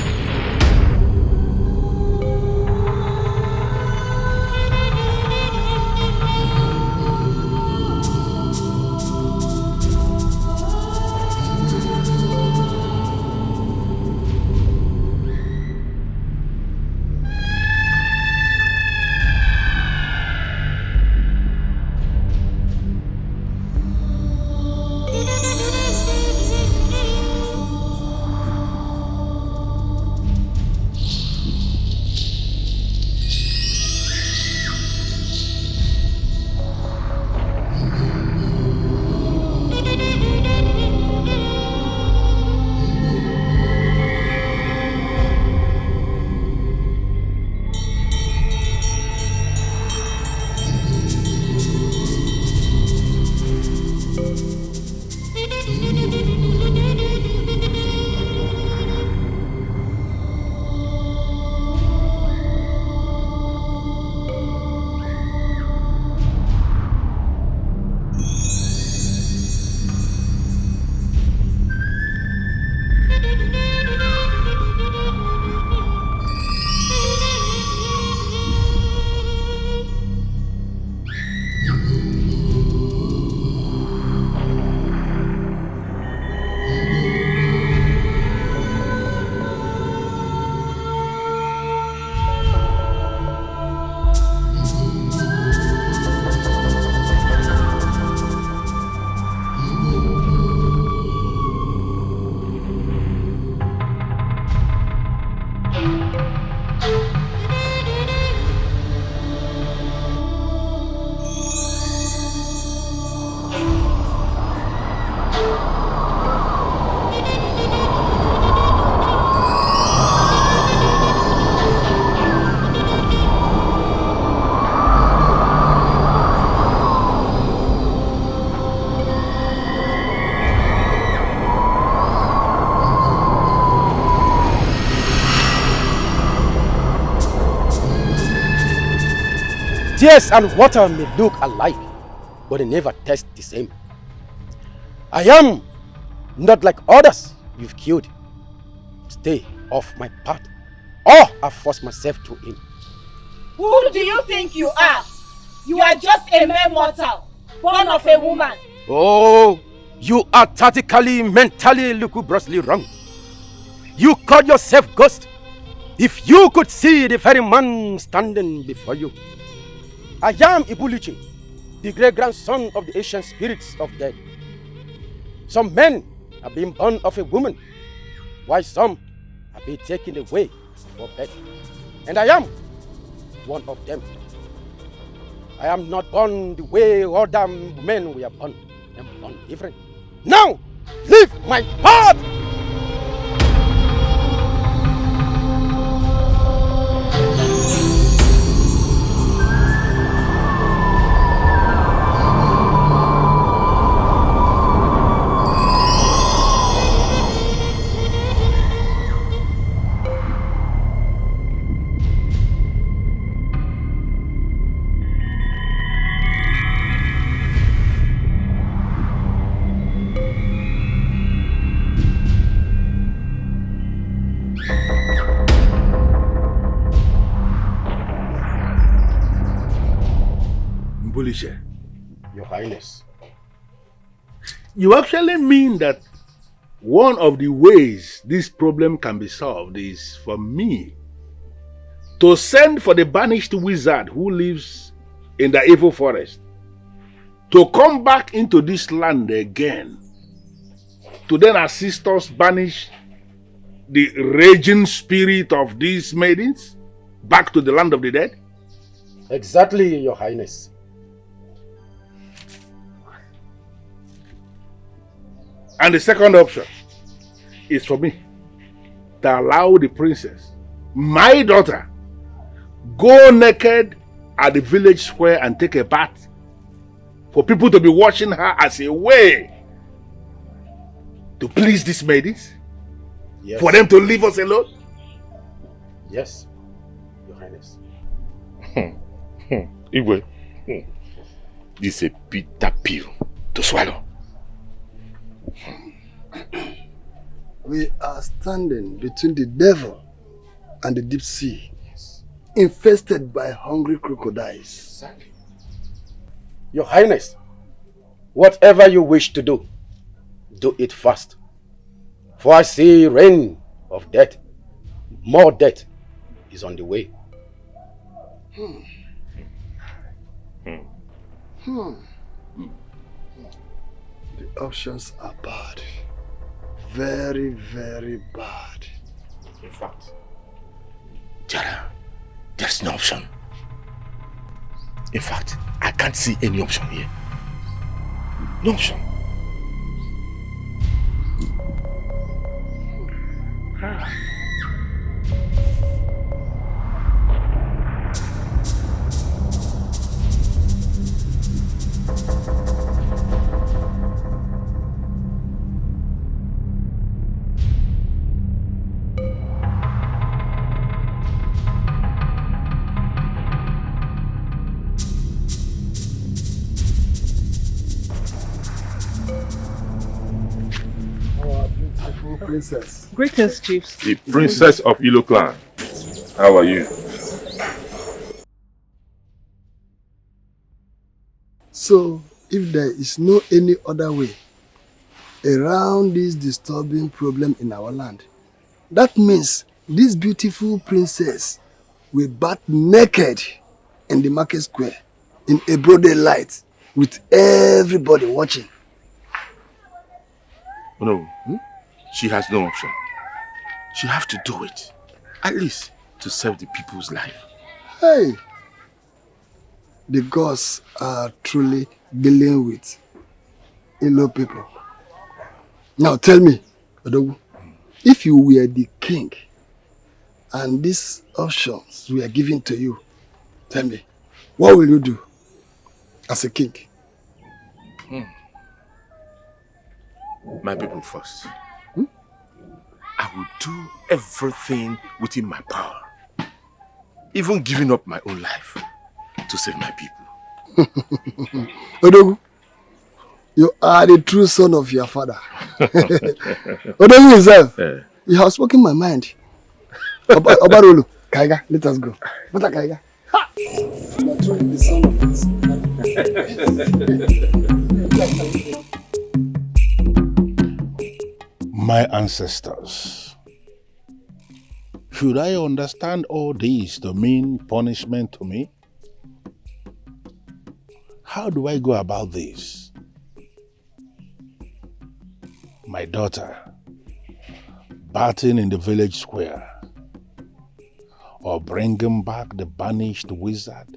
Tears and water may look alike, but they never taste the same. I am not like others you've killed. Stay off my path, or I force myself to him. Who do you think you are? You are just a mere mortal, born of a woman. Oh, you are tactically, mentally, lugubriously wrong. You call yourself ghost. If you could see the very man standing before you. I am Ibulichi, the great-grandson of the ancient spirits of dead. Some men have been born of a woman, while some have been taken away for bed. And I am one of them. I am not born the way other men were born. I am born different. Now, leave my path! Olisha. Your Highness. You actually mean that one of the ways this problem can be solved is for me to send for the banished wizard who lives in the evil forest to come back into this land again, to then assist us banish the raging spirit of these maidens back to the land of the dead? Exactly, Your Highness. And the second option is for me to allow the princess, my daughter, go naked at the village square and take a bath for people to be watching her as a way to please these maidens? Yes. For them to leave us alone? Yes, Your Highness. Igwe, this is a bitter pill to swallow. We are standing between the devil and the deep sea, infested by hungry crocodiles. Your Highness, whatever you wish to do it fast. For I see rain of death, more death is on the way. The options are bad. Very, very bad. In fact, Jara, there's no option. In fact, I can't see any option here. No option. Princess. Greetings, chiefs. The princess of Ilo clan. How are you? So, if there is no any other way around this disturbing problem in our land, that means this beautiful princess will bath naked in the market square in a broad daylight with everybody watching. No, she has no option. She has to do it, at least to save the people's life. Hey, the gods are truly dealing with Ilo people. Now tell me, Odogu, if you were the king and these options were given to you, tell me, what will you do as a king? My people first. I will do everything within my power, even giving up my own life to save my people. Odogu, you are the true son of your father. Odogu himself, you have spoken my mind. Obarolu, Kaiga, let us go. What a Kaiga? Ha! You are truly the son of this. My ancestors, should I understand all this to mean punishment to me? How do I go about this? My daughter, bathing in the village square, or bringing back the banished wizard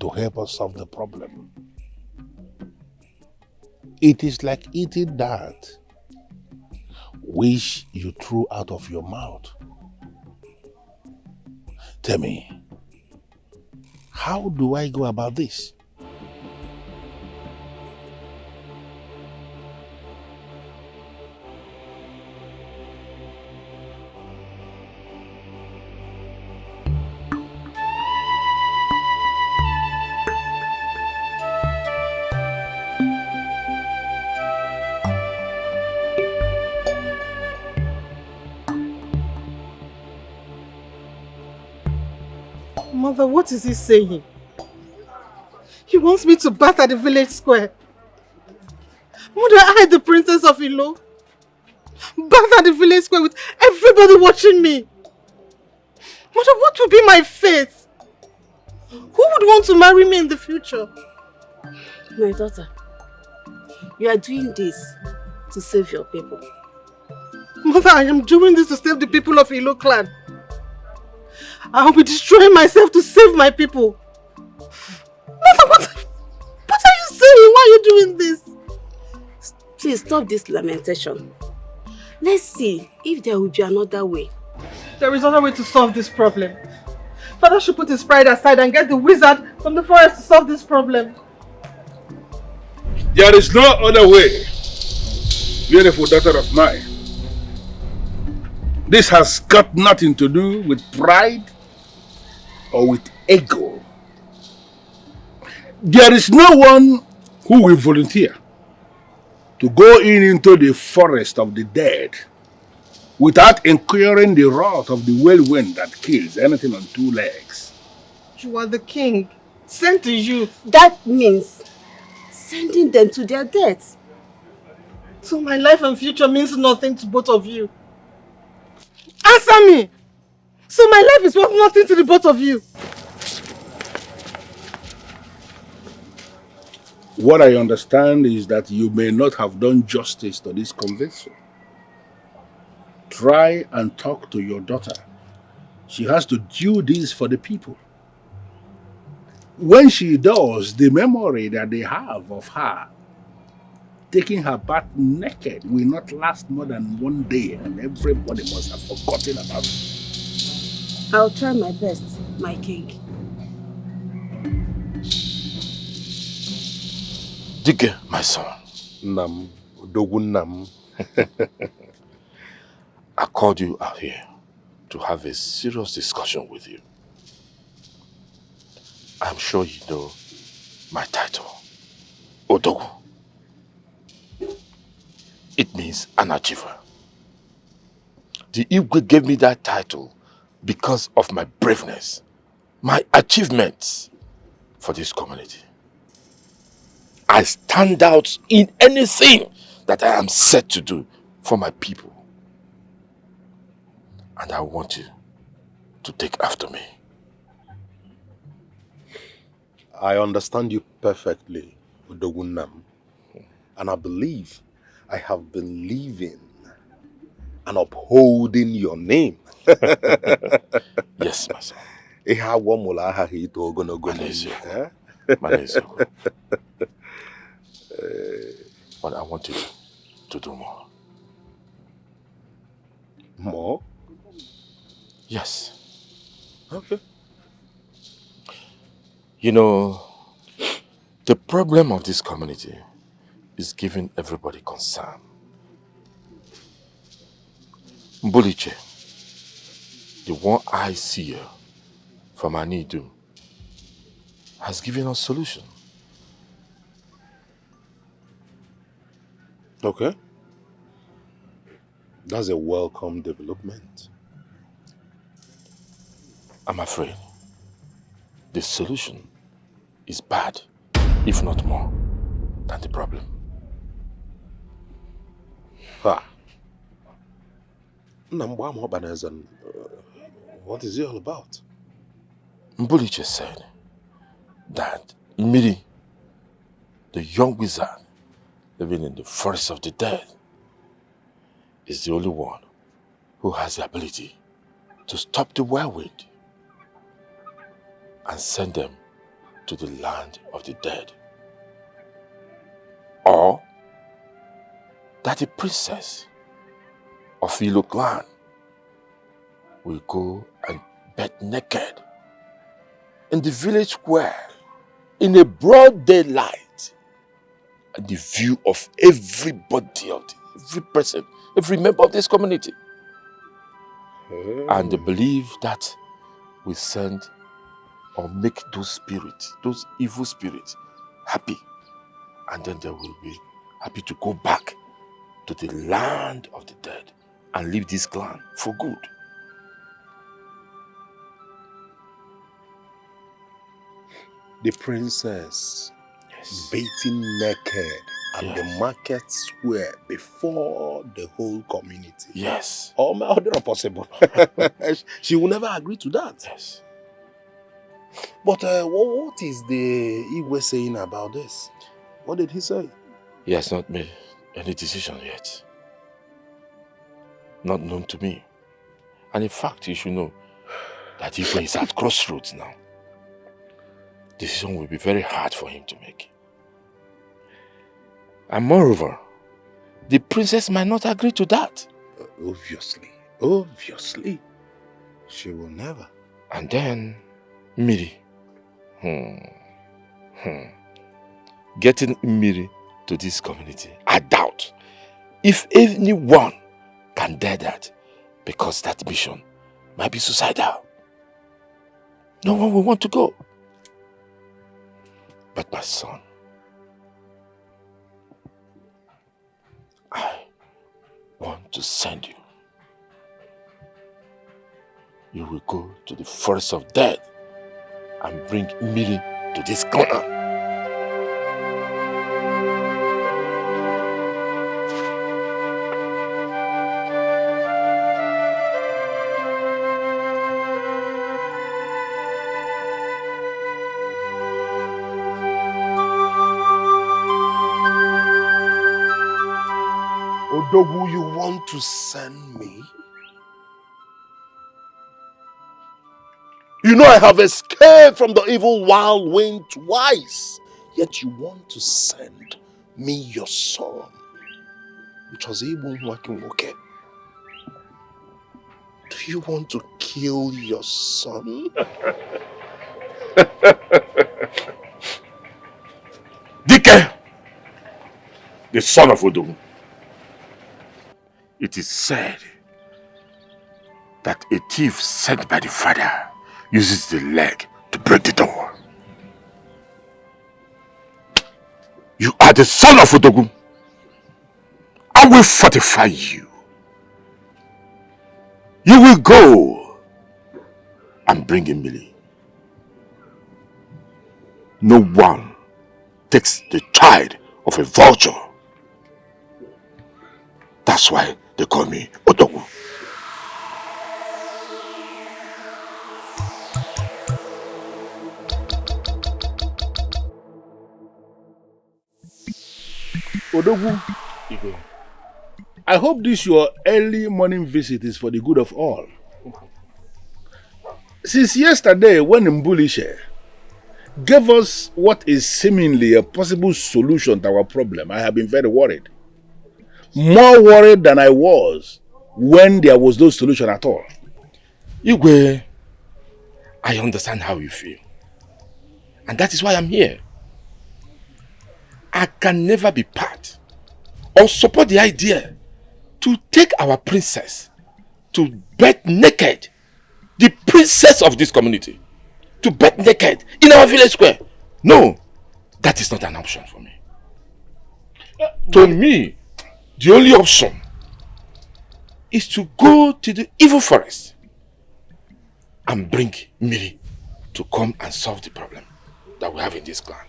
to help us solve the problem. It is like eating that which you threw out of your mouth. Tell me, how do I go about this? Mother, what is he saying? He wants me to bath at the village square. Mother, I, the princess of Ilo, bath at the village square with everybody watching me. Mother, what will be my fate? Who would want to marry me in the future? My daughter, you are doing this to save your people. Mother, I am doing this to save the people of Ilo clan. I will be destroying myself to save my people. Mother, what are you saying? Why are you doing this? Please stop this lamentation. Let's see if there will be another way. There is another way to solve this problem. Father should put his pride aside and get the wizard from the forest to solve this problem. There is no other way, beautiful daughter of mine. This has got nothing to do with pride or with ego. There is no one who will volunteer to go into the forest of the dead without incurring the wrath of the whirlwind that kills anything on two legs. You are the king, sent to you. That means sending them to their deaths. So my life and future means nothing to both of you. Answer me! So my life is worth nothing to the both of you. What I understand is that you may not have done justice to this conviction. Try and talk to your daughter. She has to do this for the people. When she does, the memory that they have of her taking her bath naked will not last more than one day, and everybody must have forgotten about it. I'll try my best, my king. Dikeh, my son. Nam, Dogun Nam. I called you out here to have a serious discussion with you. I'm sure you know my title, Odogu. It means an achiever. The Igwe gave me that title because of my braveness, my achievements for this community. I stand out in anything that I am set to do for my people. And I want you to take after me. I understand you perfectly, Udogunam. And I believe I have been living and upholding your name. Yes, my son. But I want you to do more. More? Yes. Okay. You know, the problem of this community is giving everybody concern. Mbuliche, the one-eye seer from Ini Edo, has given us solution. Okay. That's a welcome development. I'm afraid the solution is bad, if not more, than the problem. Ha. What is it all about? Mbuliche said that Miri, the young wizard living in the forest of the dead, is the only one who has the ability to stop the whirlwind and send them to the land of the dead. Or that the princess of Ilo clan will go and bathe naked in the village square in a broad daylight, and the view of everybody, every person, every member of this community. And they believe that we send or make those spirits, those evil spirits, happy. And then they will be happy to go back to the land of the dead and leave this clan for good. the princess bathing naked and the market square before the whole community. Yes. All my other possible. She will never agree to that. Yes. But what is the Igwe saying about this? What did he say? He has not made any decision yet. Not known to me. And in fact, you should know that Igwe is at crossroads now. Decision will be very hard for him to make. And moreover, the princess might not agree to that. Obviously. She will never. And then, Miri. Getting Miri to this community, I doubt if anyone can dare that, because that mission might be suicidal. No one will want to go. But my son, I want to send you. You will go to the forest of death and bring Miri to this corner. Odogu, you want to send me? You know I have escaped from the evil wild wind twice. Yet you want to send me your son. Which was even working okay. Do you want to kill your son? Dikeh, the son of Odogu. It is said that a thief sent by the father uses the leg to break the door. You are the son of Odogu. I will fortify you. You will go and bring Emily. No one takes the child of a vulture. That's why they call me Odogu. Odogu, I hope this your early morning visit is for the good of all. Since yesterday, when Mbulishe gave us what is seemingly a possible solution to our problem, I have been very worried. More worried than I was when there was no solution at all. Igwe, I understand how you feel. And that is why I'm here. I can never be part or support the idea to take our princess to bathe naked, the princess of this community, to bathe naked in our village square. No, that is not an option for me. To me, the only option is to go to the evil forest and bring Miri to come and solve the problem that we have in this clan.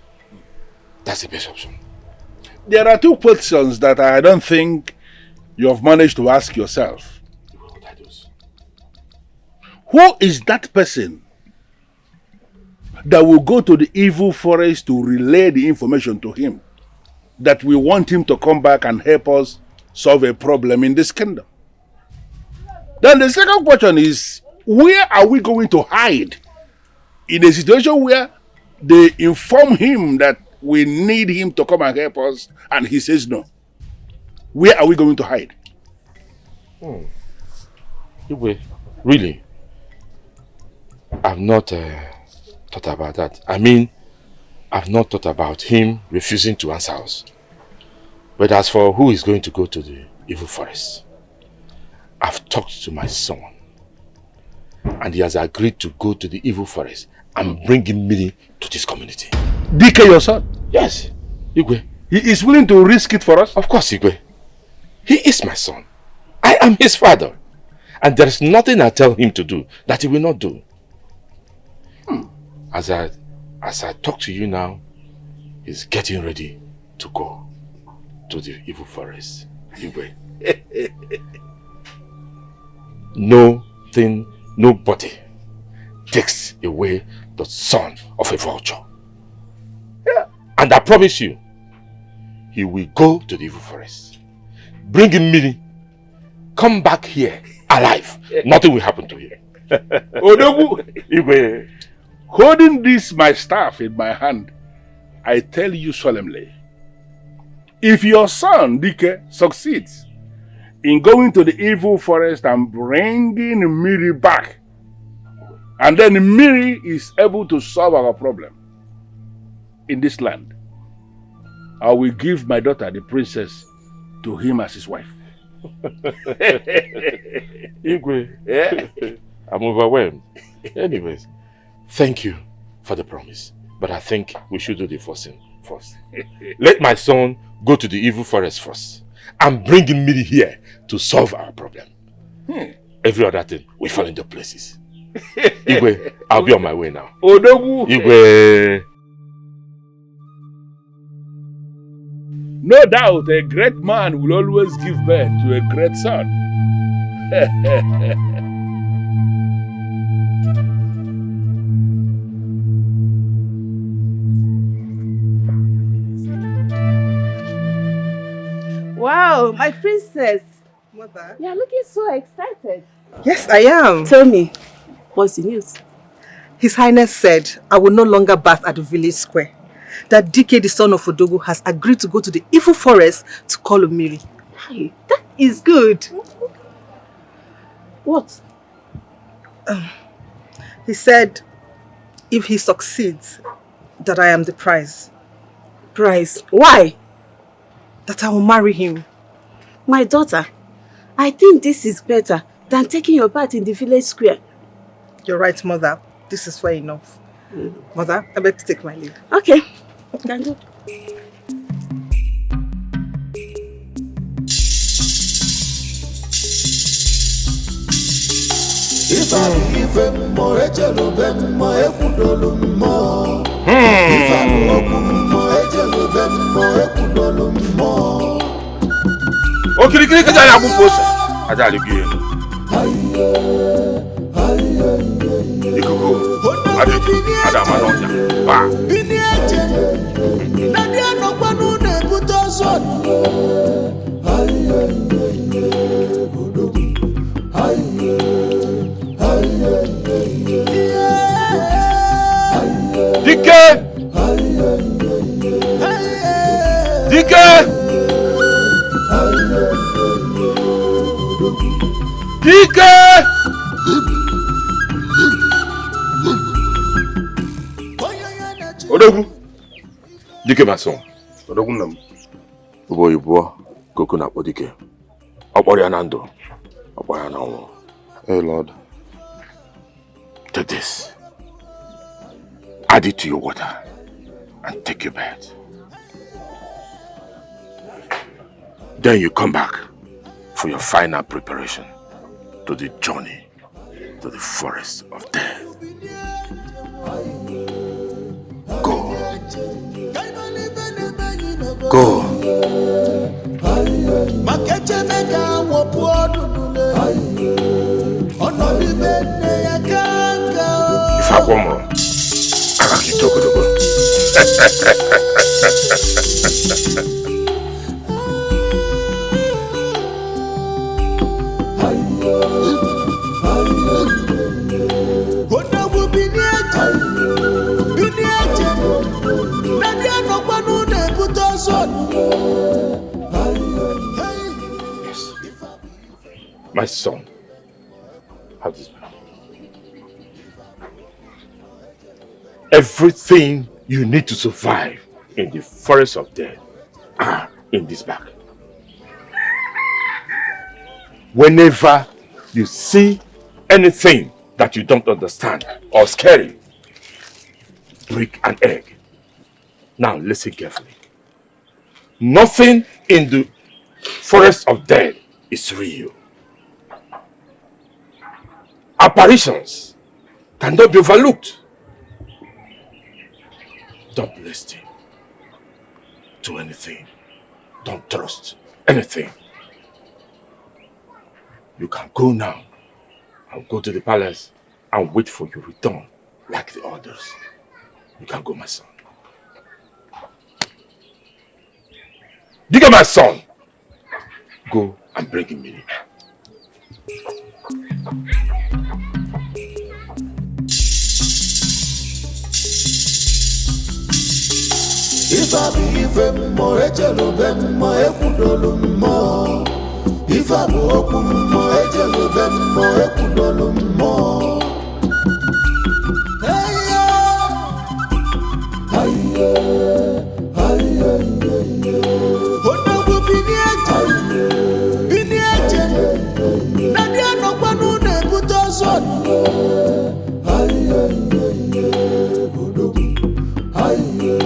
That's the best option. There are two questions that I don't think you have managed to ask yourself. Who is that person that will go to the evil forest to relay the information to him that we want him to come back and help us solve a problem in this kingdom? Then the second question is, where are we going to hide in a situation where they inform him that we need him to come and help us and he says no? Where are we going to hide? Really? I've not thought about that. I mean, I've not thought about him refusing to answer us. But as for who is going to go to the evil forest, I've talked to my son. And he has agreed to go to the evil forest and bring Miri to this community. Dikeh, your son? Yes, Igwe. He is willing to risk it for us? Of course, Igwe. He is my son. I am his father. And there is nothing I tell him to do that he will not do. As I As I talk to you now, he's getting ready to go to the evil forest. Igwe. Nobody takes away the son of a vulture. Yeah. And I promise you, he will go to the evil forest, bring him meaning, come back here alive. Nothing will happen to him. Odogu, Igwe, holding this my staff in my hand, I tell you solemnly, if your son Dikeh succeeds in going to the evil forest and bringing Miri back, and then Miri is able to solve our problem in this land, I will give my daughter, the princess, to him as his wife. Igwe, yeah. I'm overwhelmed. Anyways, thank you for the promise, but I think we should do the first thing first. Let my son go to the evil forest first and bring him Miri here to solve our problem. Every other thing will fall into places. Igwe, I'll be on my way now. Odogu. Igwe. No doubt a great man will always give birth to a great son. Wow, my princess. Mother. You are looking so excited. Yes, I am. Tell me, what's the news? His Highness said I will no longer bath at the village square. That Dikeh, the son of Odogu, has agreed to go to the evil forest to call Miri. Hey, that is good. What? He said if he succeeds, that I am the prize. Prize? Why? That I will marry him. My daughter, I think this is better than taking your part in the village square. You're right, Mother. This is fair enough. Mother, I beg to take my leave. Okay. Can do. If I give more, ejelo bem more, ekudolo more. If I open more, ejelo bem more, ekudolo more. Okay, kiri kaja ya buposa. Aja ligi. Ikuku. Ada manonya. Ba. Bini aje. Nadia no kwanu ne buto son. Dikeh! Dikeh! Dikeh! Odogu! Dikeh, my son. Odogu nam. Ubo yubo, koko na po Dikeh. Opori anando. Opori anamo. Hey, Lord. Take this. Add it to your water and take your bath. Then you come back for your final preparation to the journey to the forest of death. Go. Go. If I come on, I can keep talking to Yes. My son, have this back. Everything you need to survive in the forest of death are in this bag. Whenever you see anything that you don't understand or scary, break an egg. Now listen carefully. Nothing in the forest of death is real. Apparitions cannot be overlooked. Don't listen to anything. Don't trust anything. You can go now. I'll go to the palace and wait for your return like the others. You can go, my son. Dikeh, my son! Go and bring him in. If I be ifem mo ejelo bem mo ekudolu mo. If I be okum mo ejelo bem mo ekudolu mo. Hey yeah, hey yeah. Odogu bini eje. Nadia no kwanu ne buto son. Hey yeah, odogu. Hey yeah.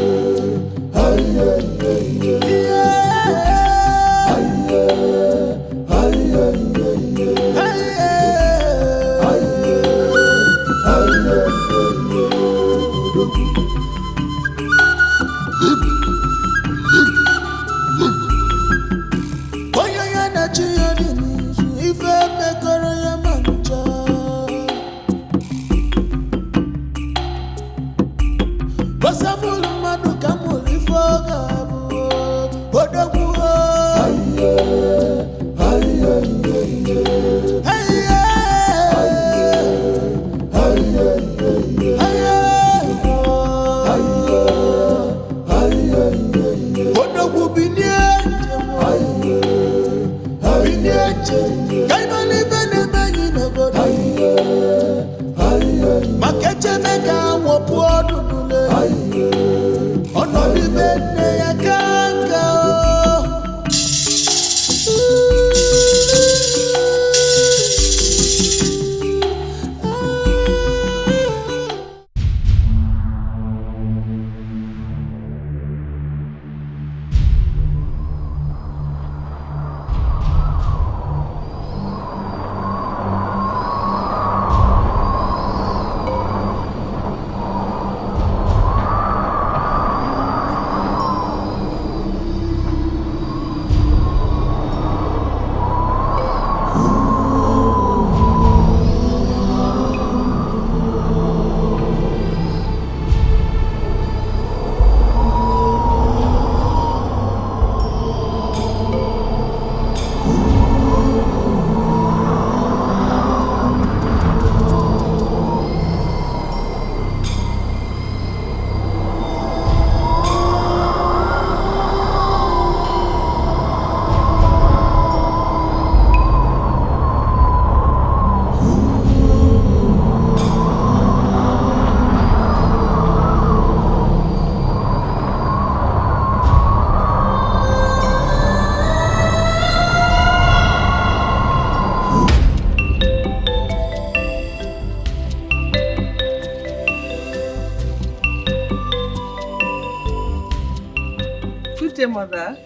Mother.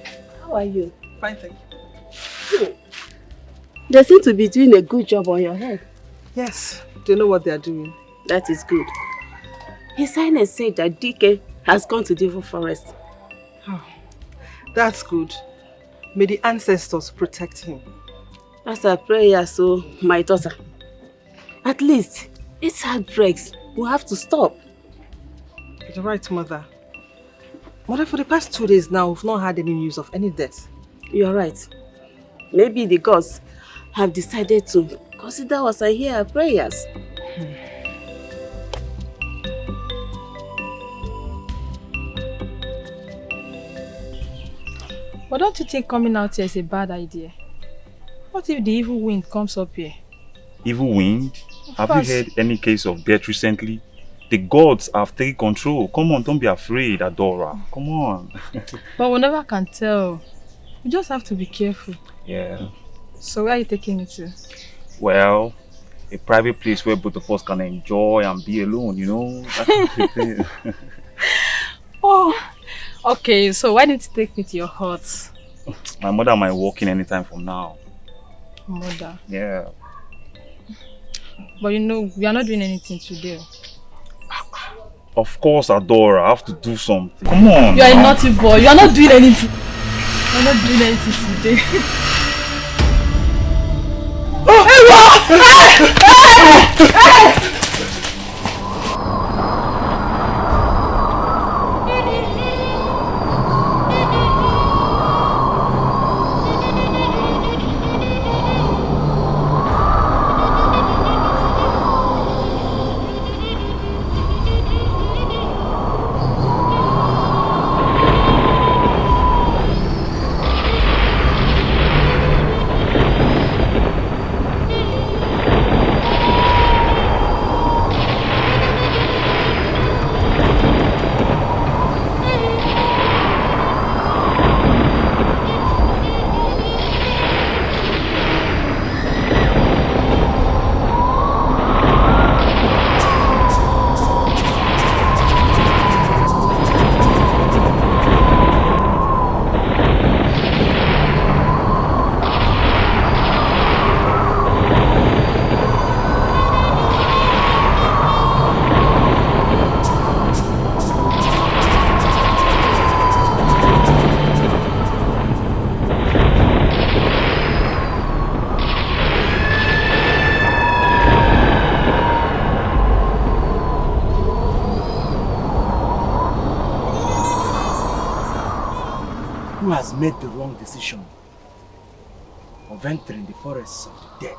How are you? Fine, thank you. They seem to be doing a good job on your head. Yes, they know what they are doing. That is good. His Highness said that Dikeh has gone to the evil forest. Oh, that's good. May the ancestors protect him. That's our prayer, so my daughter. At least, it's heartbreaks. We have to stop. You're right, Mother. Mother, for the past 2 days now, we've not had any news of any death. You're right. Maybe the gods have decided to consider us and hear our prayers. But don't you think coming out here is a bad idea? What if the evil wind comes up here? Evil wind? Have you heard any case of death recently? The gods have taken control. Come on, don't be afraid, Adora. Come on. But we never can tell. We just have to be careful. Yeah. So where are you taking me to? Well, a private place where both of us can enjoy and be alone, you know? That's the thing. Oh, okay. So why didn't you take me to your hut? My mother might walk in anytime from now. Mother? Yeah. But you know, we are not doing anything today. Of course, Adora, I have to do something. Come on. You are a naughty boy. You are not doing anything. You are not doing anything today. Who has made the wrong decision of entering the forests of the dead?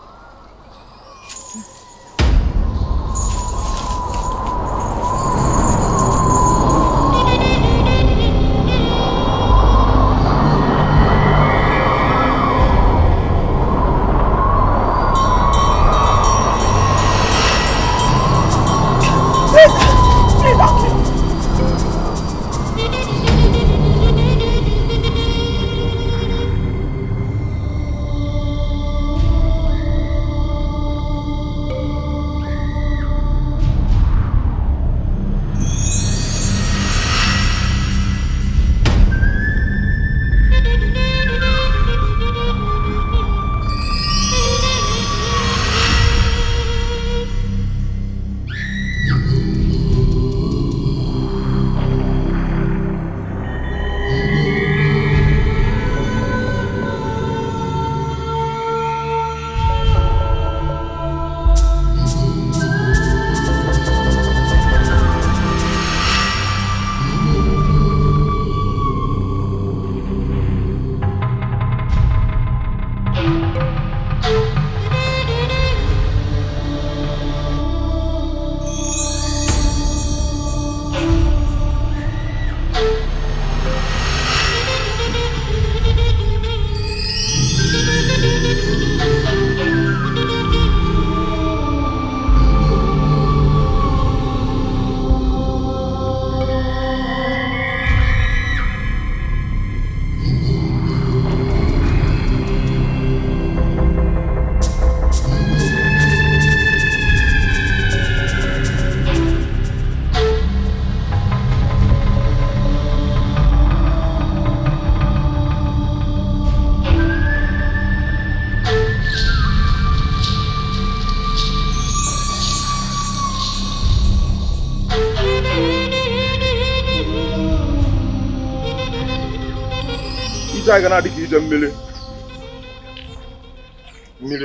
I gonna dig ije mmiri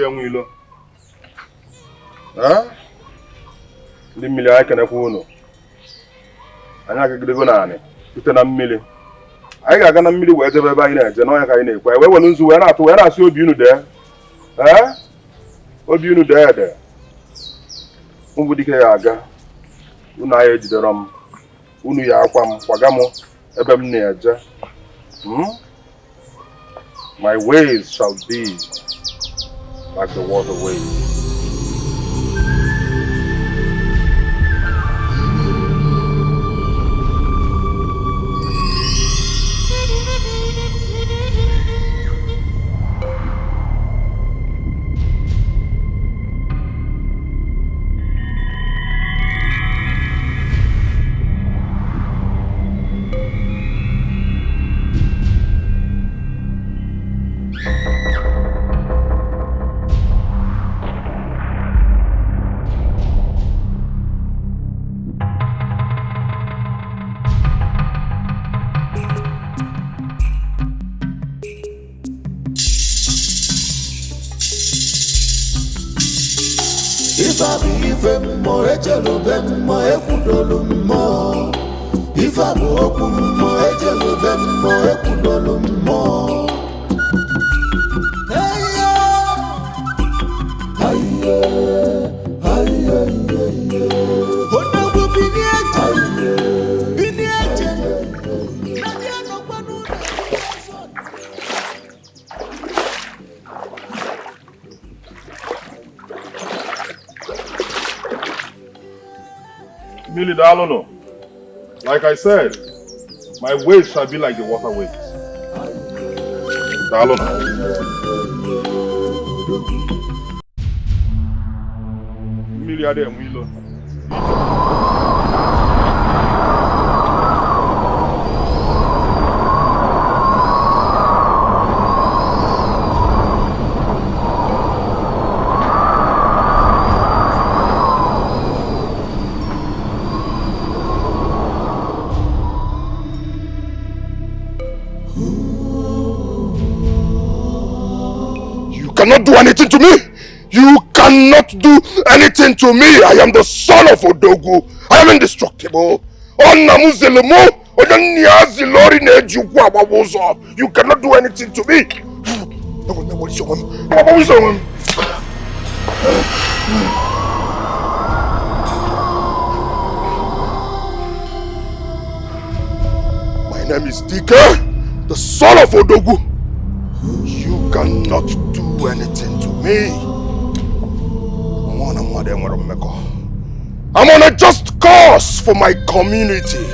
enwe ilo ndị mmiri anyị kenekwa unu anyị agagidego naanị site na mmiri anyị ga-aga na mmiri wee jebe ebe anyị na-eje n'ọnya ka anyị na-ekwe wee were nzu wee na-atụ wee na-asị obi unu dee obi unu dee ede ụmụ dike ya aga unu anyị ejidere m unu ya akwa m kwaga m ebe m na-eje My ways shall be like the waterways. Ifa bu ife mmụọ ejelube mmụọ ekwudolu mmụọ. Ifa bu okwu mmụọ ejelube mmụọ ekwudolu mmụọ. Odogwu bini eje. Millie Dalono, like I said, my ways shall be like the waterways. Dalono. Millie Ade and Willow. Cannot do anything to me. You cannot do anything to me. I am the son of Odogu. I am indestructible. You cannot do anything to me. My name is Dikeh, the son of Odogu. You cannot do anything to me. I'm on a just cause for my community.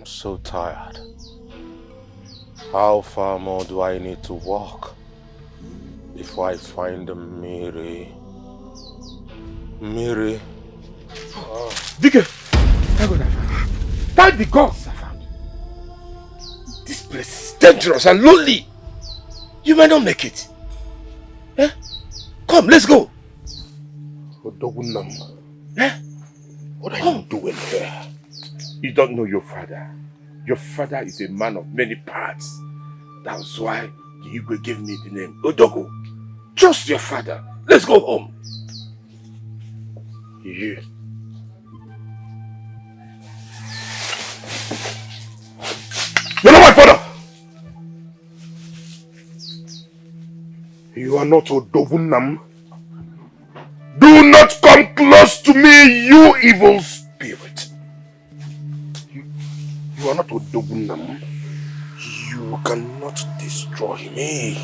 So tired. How far more do I need to walk before I find the Miri? Miri? Oh. Dikeh! Thank the gods I found you. This place is dangerous and lonely. You may not make it. Eh? Come, let's go. Odogunam. Eh? What are you doing here? You don't know your father. Your father is a man of many parts. That's why the Igwe gave me the name Odogu. Trust your father. Let's go home. You. You're not my father. You are not Odogunam. Do not come close to me, you evil spirit. You are not Odogunam. You cannot destroy me.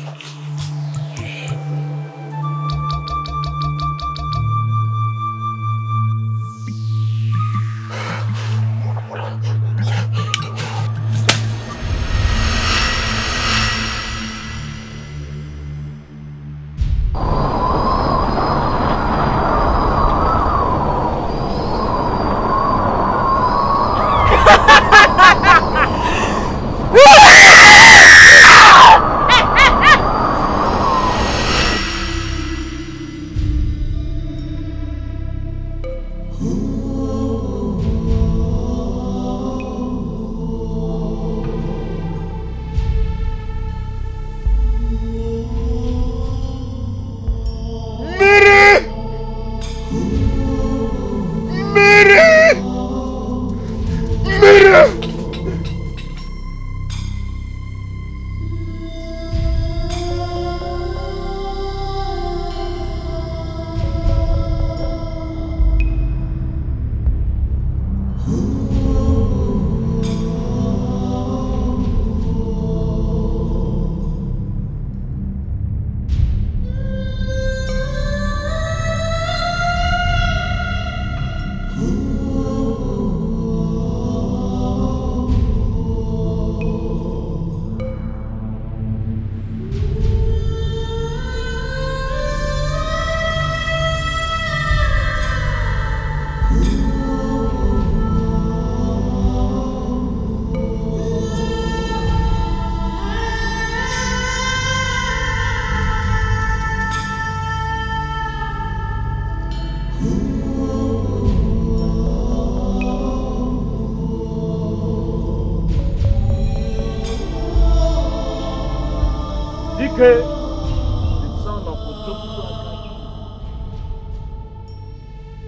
Dikeh, the son of Odogu.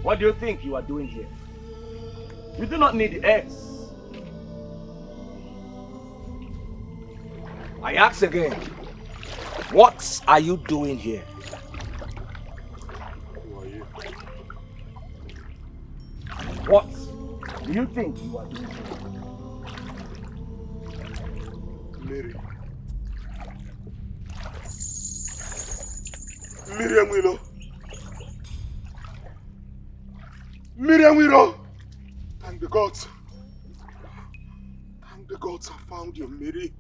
What do you think you are doing here? You do not need eggs. I ask again, what are you doing here? Who are you? What do you think you are doing here? Mary. Miriam Willow. Miriam Willow. Thank the gods. Thank the gods I found you, Mary.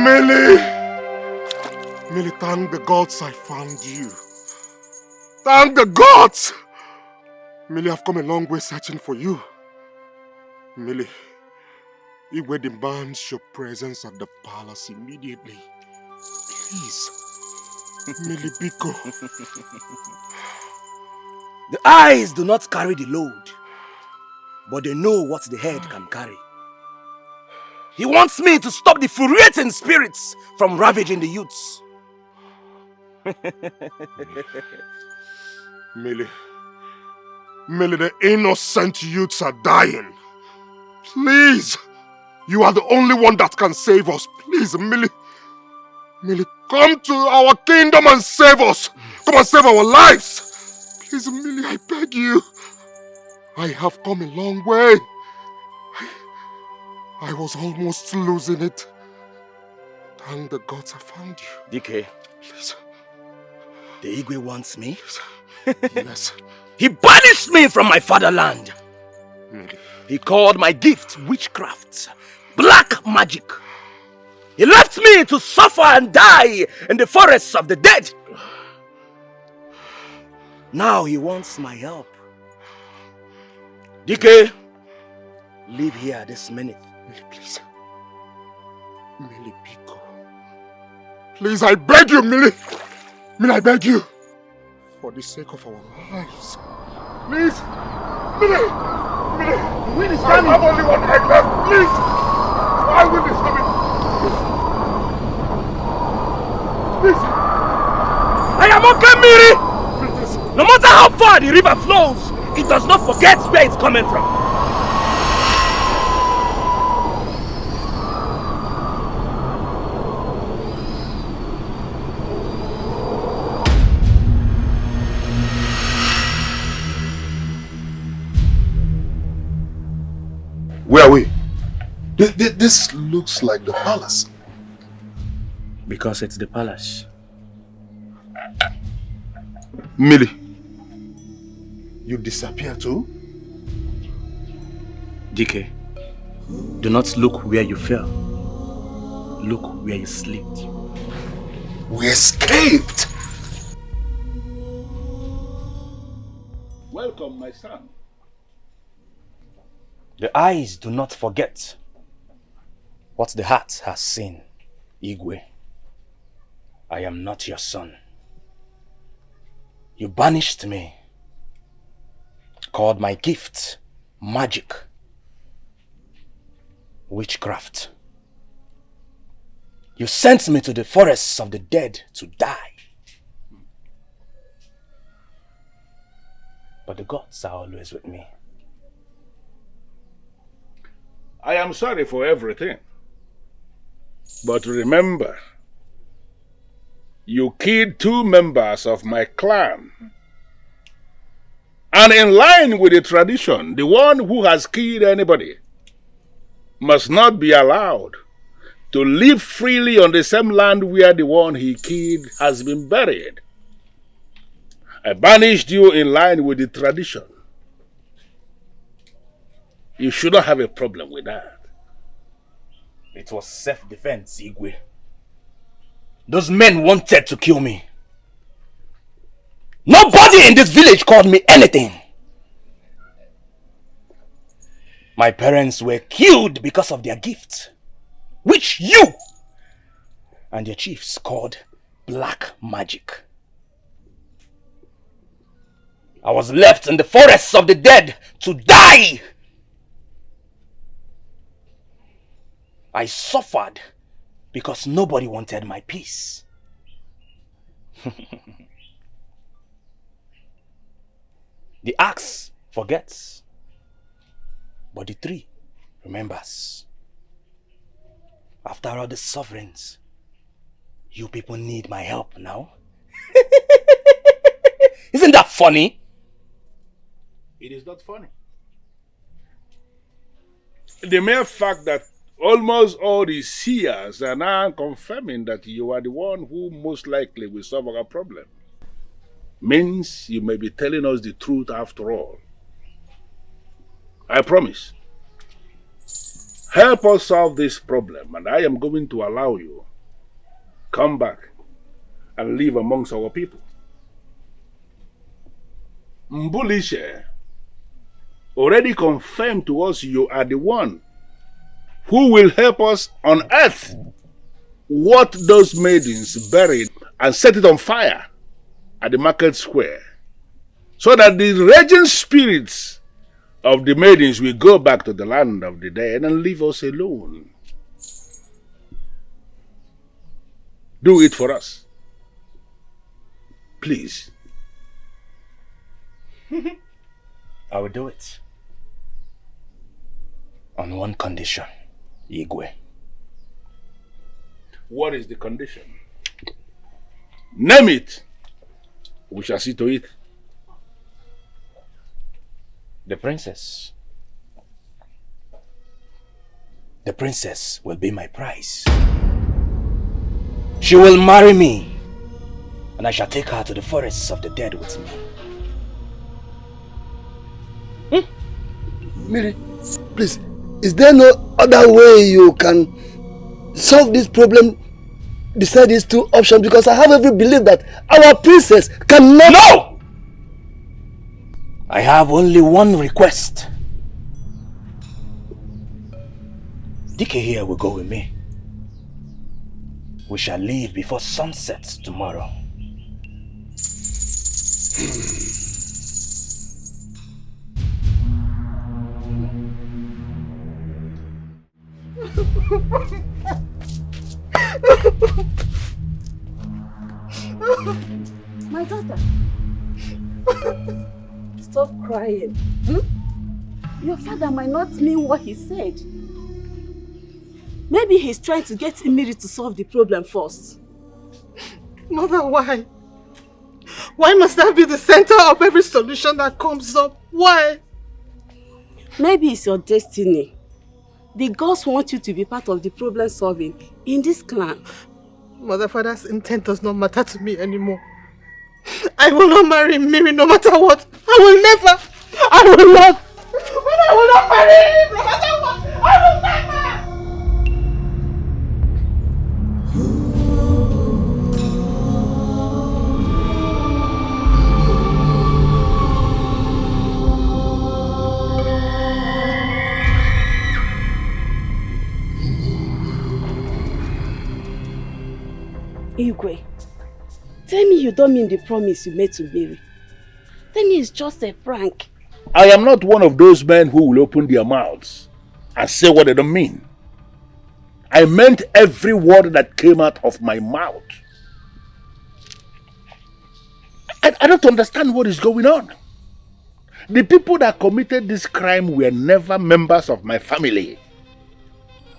Mary. Millie, thank the gods I found you. Thank the gods! Millie, I've come a long way searching for you. Millie, Igwe demands your presence at the palace immediately. Please. Millie Biko. The eyes do not carry the load, but they know what the head can carry. He wants me to stop the infuriating spirits from ravaging the youths. Millie, the innocent youths are dying. Please, you are the only one that can save us. Please, Millie, come to our kingdom and save us. Come and save our lives. Please, Millie, I beg you. I have come a long way. I was almost losing it. Thank the gods I found you. Dikeh, please. The Igwe wants me. Yes. He banished me from my fatherland. He called my gift witchcraft, black magic. He left me to suffer and die in the forests of the dead. Now he wants my help. Dikeh, leave here this minute. Please. Millie Biko. Please, I beg you, Millie. Millie, I beg you. For the sake of our lives. Please. Millie. The wind is coming. I have only one egg left. Please. Why wind is coming? Please. I am okay, Miri. No matter how far the river flows, it does not forget where it's coming from. Where are we? This looks like the palace. Because it's the palace. Millie, you disappear too? Dikeh, do not look where you fell. look where you slipped. We escaped! Welcome, my son. The eyes do not forget what the heart has seen, Igwe. I am not your son. You banished me, called my gift magic, witchcraft. You sent me to the forests of the dead to die. But the gods are always with me. I am sorry for everything. But remember, you killed 2 members of my clan. And in line with the tradition, the one who has killed anybody must not be allowed to live freely on the same land where the one he killed has been buried. I banished you in line with the tradition. You shouldn't have a problem with that. It was self-defense, Igwe. Those men wanted to kill me. Nobody in this village called me anything. My parents were killed because of their gift, which you and your chiefs called black magic. I was left in the forests of the dead to die. I suffered because nobody wanted my peace. The axe forgets, but the tree remembers. After all the sufferings, you people need my help now. Isn't that funny? It is not funny. The mere fact that almost all the seers are now confirming that you are the one who most likely will solve our problem means you may be telling us the truth after all. I promise. Help us solve this problem and I am going to allow you come back and live amongst our people. Mbulishe already confirmed to us you are the one who will help us unearth what those maidens buried and set it on fire at the market square, so that the raging spirits of the maidens will go back to the land of the dead and leave us alone. Do it for us. Please. I will do it. On one condition, Igwe. What is the condition? Name it. We shall see to it. The princess. The princess will be my prize. She will marry me, and I shall take her to the forests of the dead with me. Miri, please, is there no other way you can solve this problem beside these 2 options? Because I have every belief that our princess cannot... No! I have only one request. Dikeh here will go with me. We shall leave before sunset tomorrow. My daughter, stop crying. Your father might not mean what he said. Maybe he's trying to get Imiri to solve the problem first. Mother, why? Why must that be the center of every solution that comes up? Why? Maybe it's your destiny. The gods want you to be part of the problem solving in this clan. Mother, father's intent does not matter to me anymore. I will not marry Miri no matter what. I will never. I will not. But I will not marry him no matter what. I will never. Igwe, tell me you don't mean the promise you made to Mary. Tell me it's just a prank. I am not one of those men who will open their mouths and say what they don't mean. I meant every word that came out of my mouth. I don't understand what is going on. The people that committed this crime were never members of my family.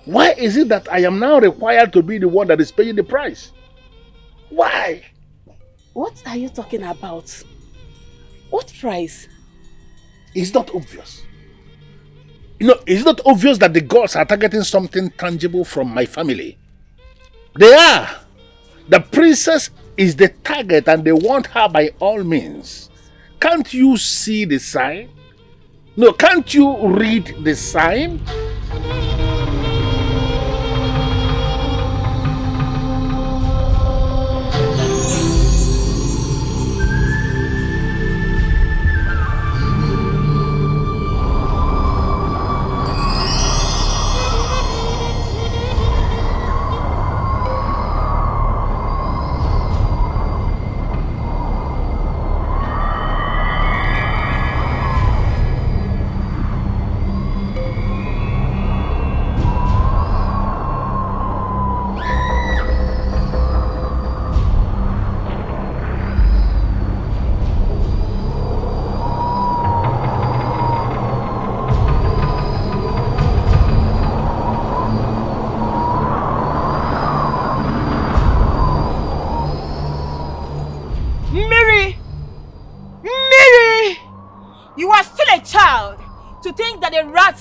Why is it that I am now required to be the one that is paying the price? Why? What are you talking about? What price? It's not obvious. You know, it's not obvious that the gods are targeting something tangible from my family. They are. The princess is the target and they want her by all means. Can't you see the sign? No, can't you read the sign?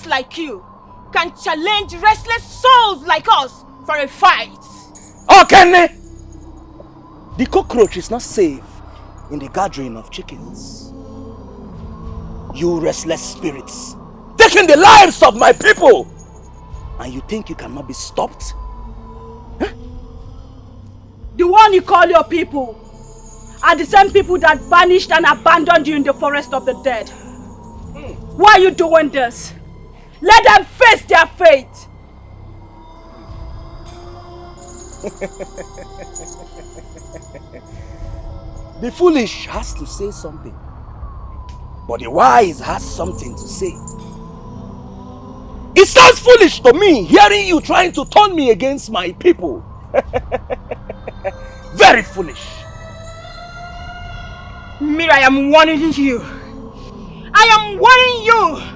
Like you can challenge restless souls like us for a fight. Okay, the cockroach is not safe in the gathering of chickens. You restless spirits, taking the lives of my people, and you think you cannot be stopped? Huh? The one you call your people are the same people that banished and abandoned you in the forest of the dead. Why are you doing this? Let them face their fate! The foolish has to say something, but the wise has something to say. It sounds foolish to me hearing you trying to turn me against my people. Very foolish. Mira, I am warning you. I am warning you.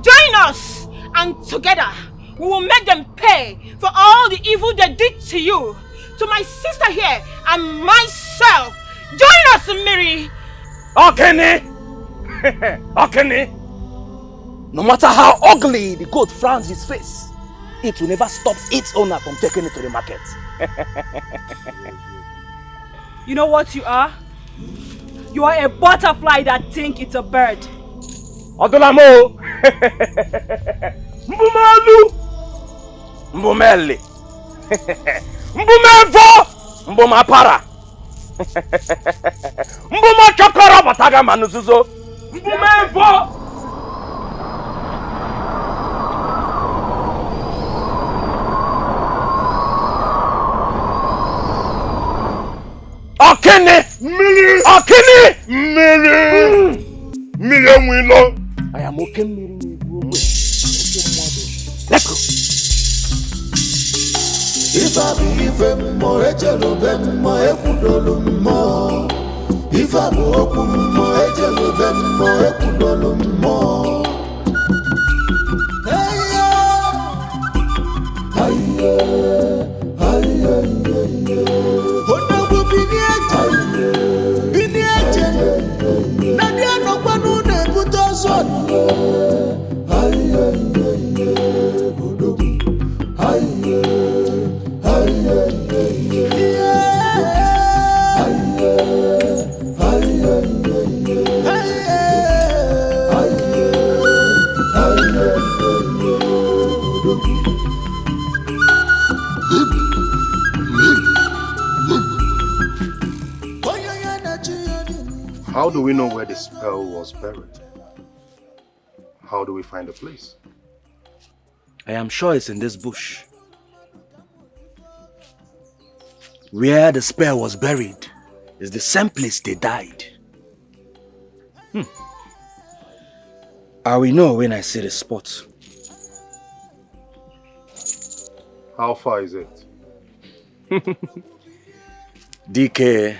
Join us, and together we will make them pay for all the evil they did to you, to my sister here, and myself. Join us, Miri. Okene! Okene! No matter how ugly the goat frowns his face, it will never stop its owner from taking it to the market. You know what you are? You are a butterfly that thinks it's a bird. Odolamo! Mbumalu! Mbumele! Mbumevo! Mbumapara! Mbuma chokoro bataga manuzuzo! Mbumevo! Okene! Millie! Okene! Millie! Millie Wilo! I am okay, Miri. Let's go. If I be mo ejelo mo ekudolo mo. If I mo ejelo mo ekudolo mo. How do we know where the spell was buried? How do we find the place? I am sure it's in this bush. Where the spear was buried is the same place they died. I will know when I see the spot. How far is it? Dikeh,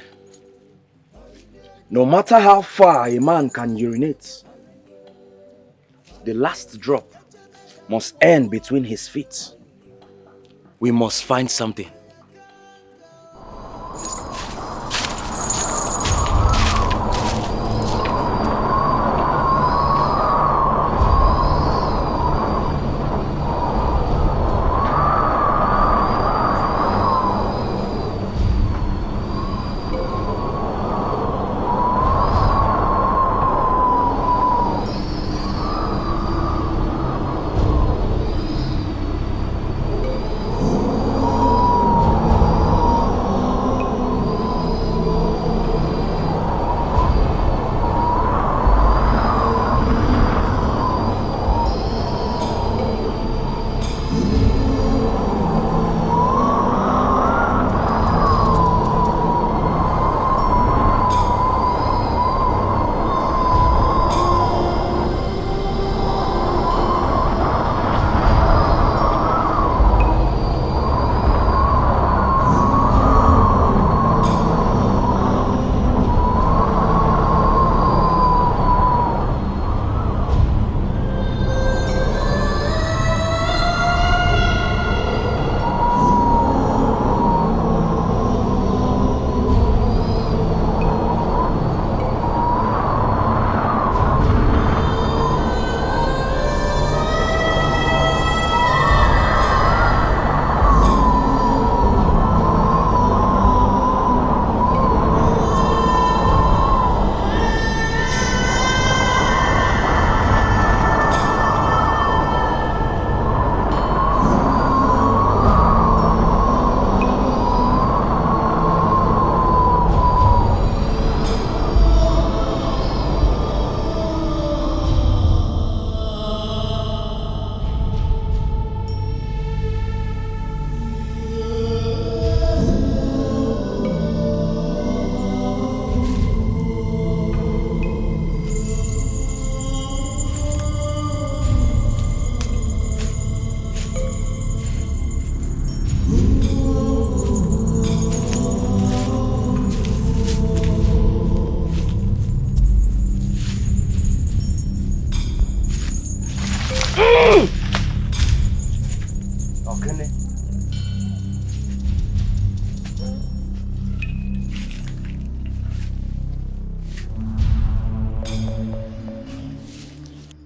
no matter how far a man can urinate, the last drop must end between his feet. We must find something.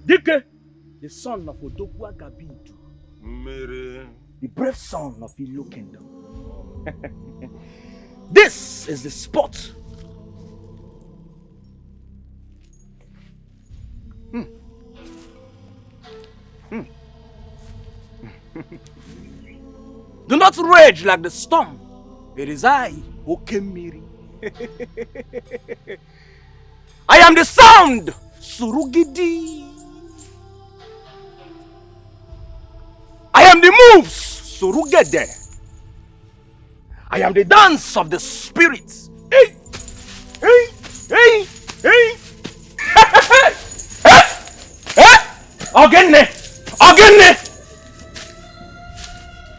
Dikeh, the son of Odogwu Agabidu, the brave son of Ilo Kingdom. This is the spot. Do not rage like the storm. It is I, Okemiri. I am the sound, Surugidi. I am the moves, Surugede. I am the dance of the spirits. Hey, hey, hey, hey. Ogene, Ogene.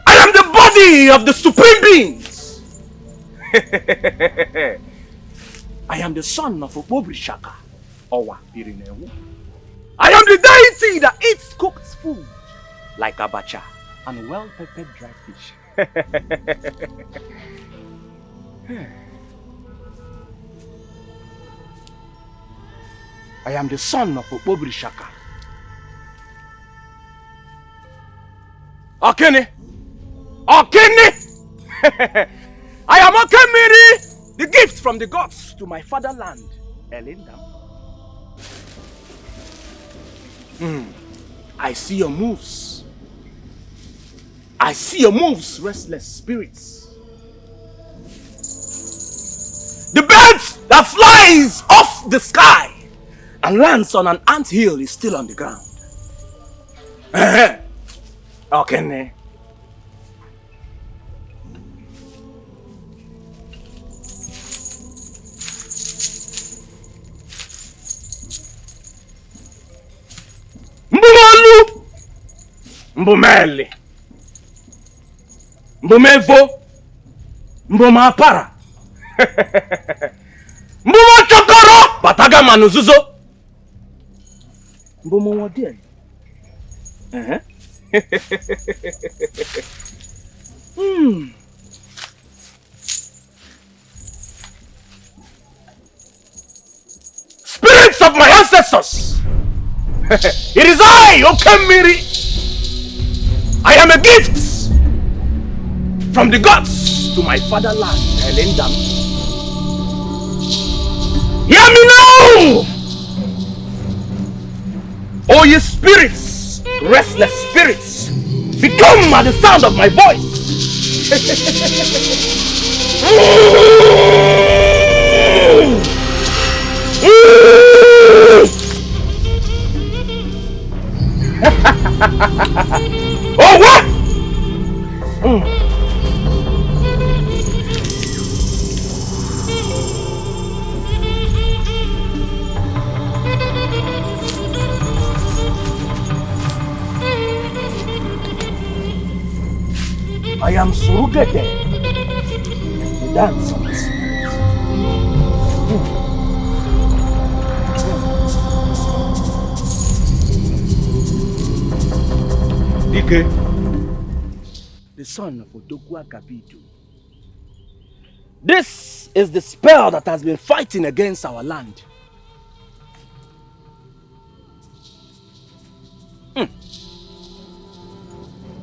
I am the body of the supreme beings. I am the son of Obobrishaka, Owa Irinewu. I am the deity that eats cooked food like abacha and well-peppered dry fish. I am the son of Obobrishaka. Okene! Okene! I am Okemiri, the gift from the gods to my fatherland, Elendam. I see your moves. I see your moves, restless spirits. The bird that flies off the sky and lands on an anthill is still on the ground. Okay. Mbumeli. Mbumevo. Mbumapara. Mbumachokoro. Bataga manuzuzo. Mbumwadien. Spirits of my ancestors! It is I, Okemiri! I am a gift from the gods to my fatherland, Elendam. Hear me now! O ye spirits, restless spirits, become at the sound of my voice! Oh, what? I am Surugete, the dance of the spirit. Dikeh, the son of Odogwu Akabidu. This is the spell that has been fighting against our land.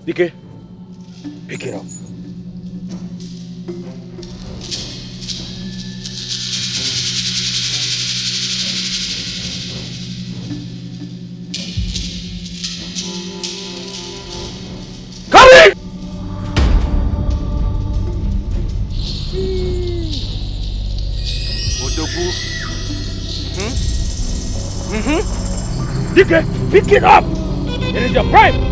Dikeh, pick it up. Dikeh, pick it up! It is your prime!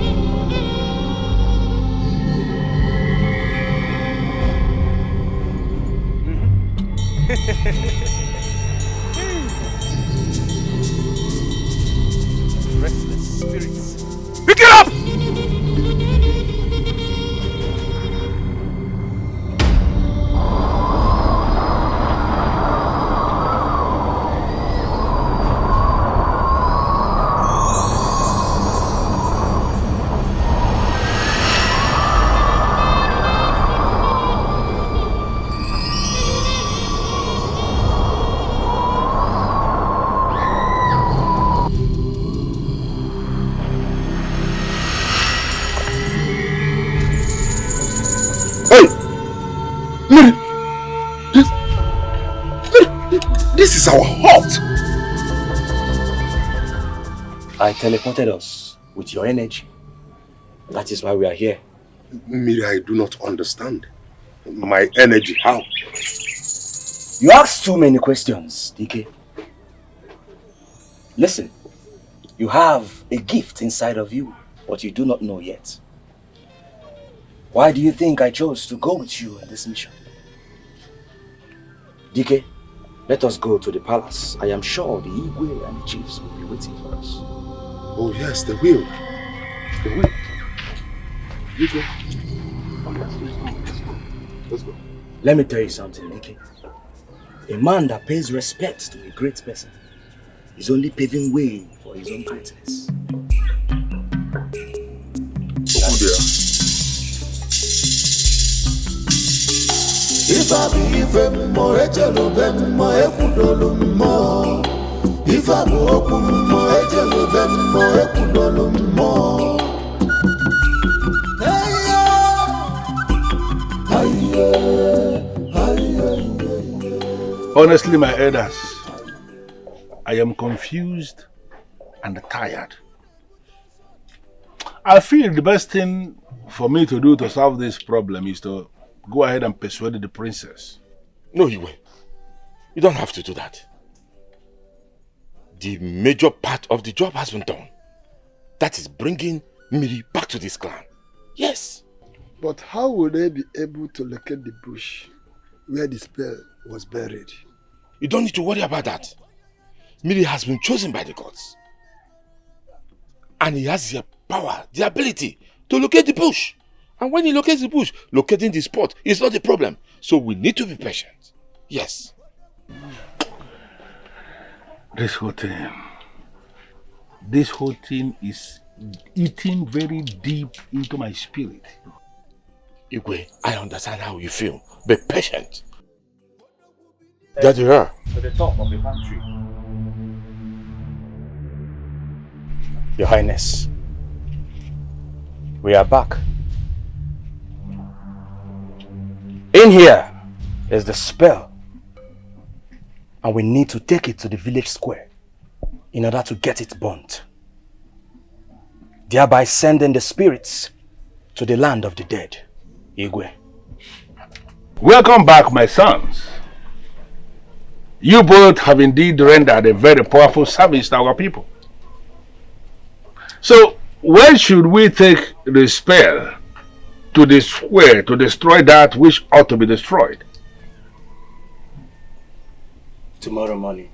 Restless spirits. Pick it up! This is our hut. I teleported us with your energy. That is why we are here. Miri, I do not understand. My energy, how? You ask too many questions, Dikeh. Listen, you have a gift inside of you, but you do not know yet. Why do you think I chose to go with you in this mission? Dikeh, let us go to the palace. I am sure the Igwe and the chiefs will be waiting for us. Oh yes, they will. They will. Dikeh. Oh yes, let's go. Let's go. Let me tell you something, Dikeh. A man that pays respect to a great person is only paving way for his own greatness. If I be from more ejelo more ekudolo more. If I go open more ejelo more ekudolo more. Honestly, my elders, I am confused and tired. I feel the best thing for me to do to solve this problem is to go ahead and persuade the princess. No, Igwe. You don't have to do that. The major part of the job has been done. That is bringing Miri back to this clan. Yes. But how will they be able to locate the bush where the spell was buried? You don't need to worry about that. Miri has been chosen by the gods. And he has the power, the ability to locate the bush. And when he locates the bush, locating the spot is not the problem. So we need to be patient. Yes. This whole thing is eating very deep into my spirit. Igwe, I understand how you feel. Be patient. There you are. To the top of the pantry. Your Highness, we are back. In here is the spell, and we need to take it to the village square in order to get it burnt, thereby sending the spirits to the land of the dead. Igwe. Welcome back, my sons. You both have indeed rendered a very powerful service to our people. So, when should we take the spell to the square to destroy that which ought to be destroyed? Tomorrow morning.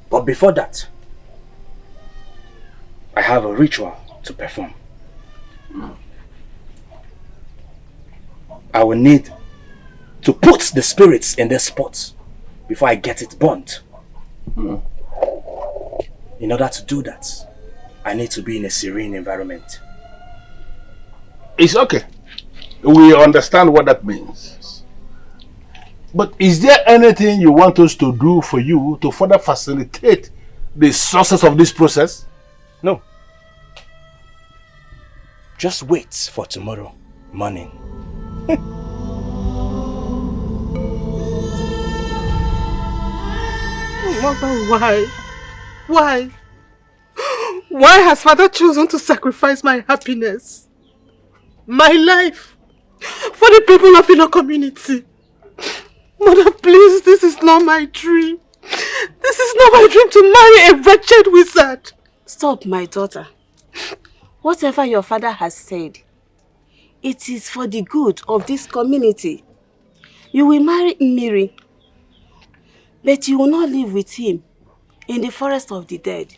But before that, I have a ritual to perform. I will need to put the spirits in their spots before I get it burnt. In order to do that, I need to be in a serene environment. It's okay. We understand what that means. But is there anything you want us to do for you to further facilitate the success of this process? No. Just wait for tomorrow morning. Mother, why? Why? Why has Father chosen to sacrifice my happiness, my life, for the people of your community? Mother, please, this is not my dream. This is not my dream to marry a wretched wizard. Stop, my daughter. Whatever your father has said, it is for the good of this community. You will marry Mmiri, but you will not live with him in the forest of the dead.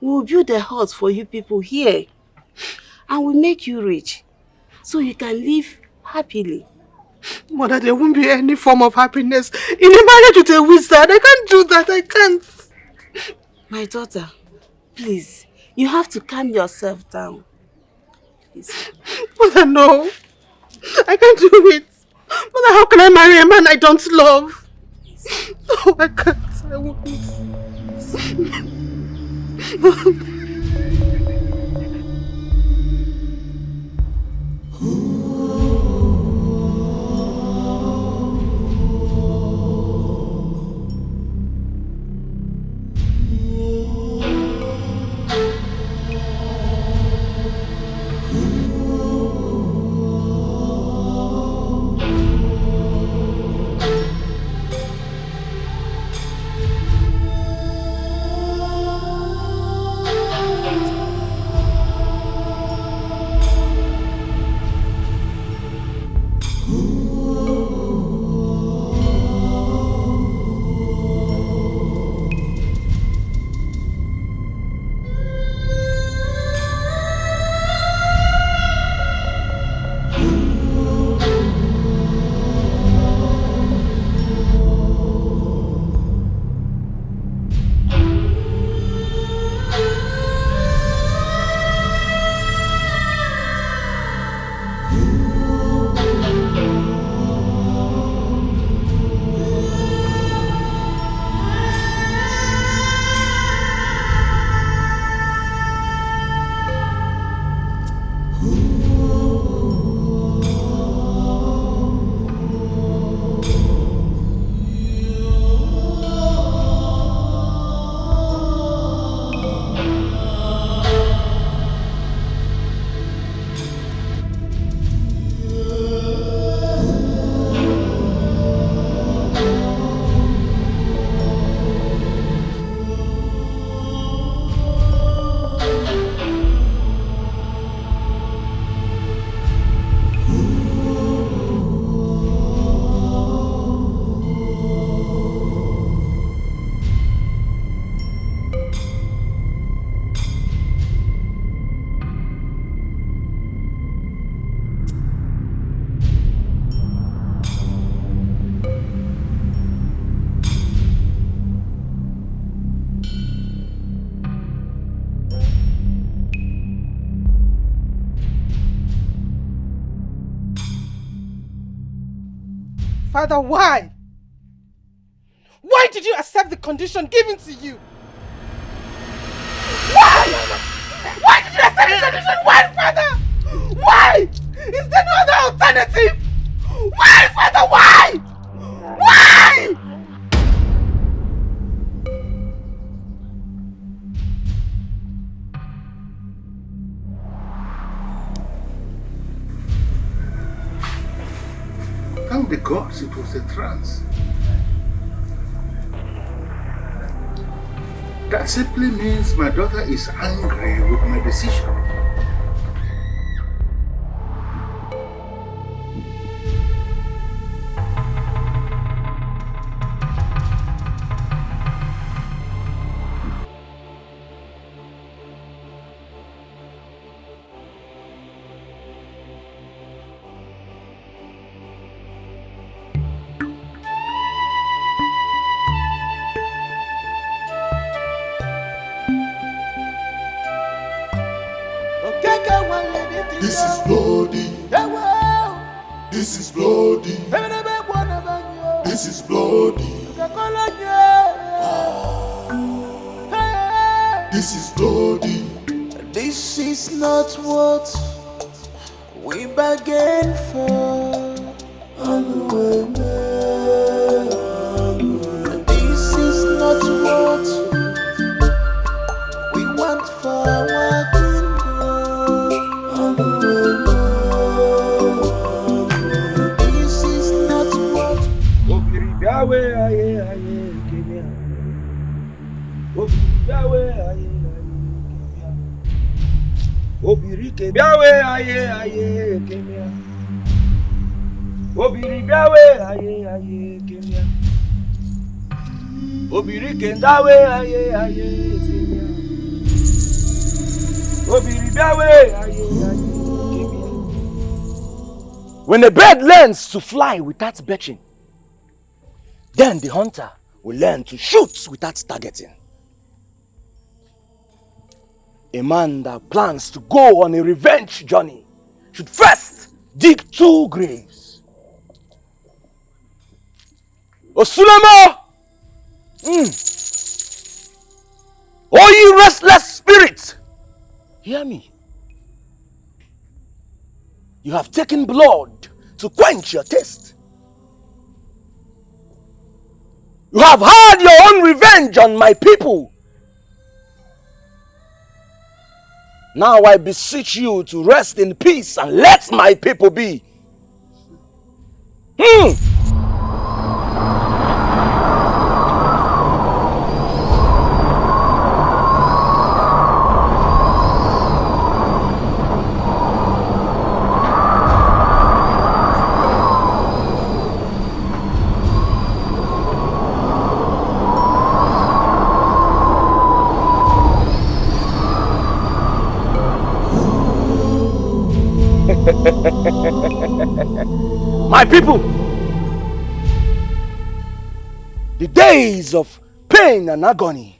We will build a hut for you people here and will make you rich so you can live happily. Mother, there won't be any form of happiness in a marriage with a wizard. I can't do that. I can't. My daughter, please, you have to calm yourself down. Please. Mother, no. I can't do it. Mother, how can I marry a man I don't love? No, I can't. I won't. Father, why? Why did you accept the condition given to you? Why? Why did you accept the condition? Why, Father? Why? Is there no other alternative? Why, Father? Why? Why? Thank the gods it was a trance. That simply means my daughter is angry with my decision. This is bloody. This is bloody. This is bloody. This is bloody. This is not what we bargained for. This is not what we want for our kingdom. This is not what Yahweh, Obirike biawe aye kemia. Obiri biawe aye kemia. Obirike ndawe aye kemia. Obiri biawe aye kemia. When a bird learns to fly without perching, then the hunter will learn to shoot without targeting. A man that plans to go on a revenge journey should first dig 2 graves. Osulemo! Oh, ye restless spirits! Hear me. You have taken blood to quench your thirst. You have had your own revenge on my people. Now I beseech you to rest in peace and let my people be. My people, the days of pain and agony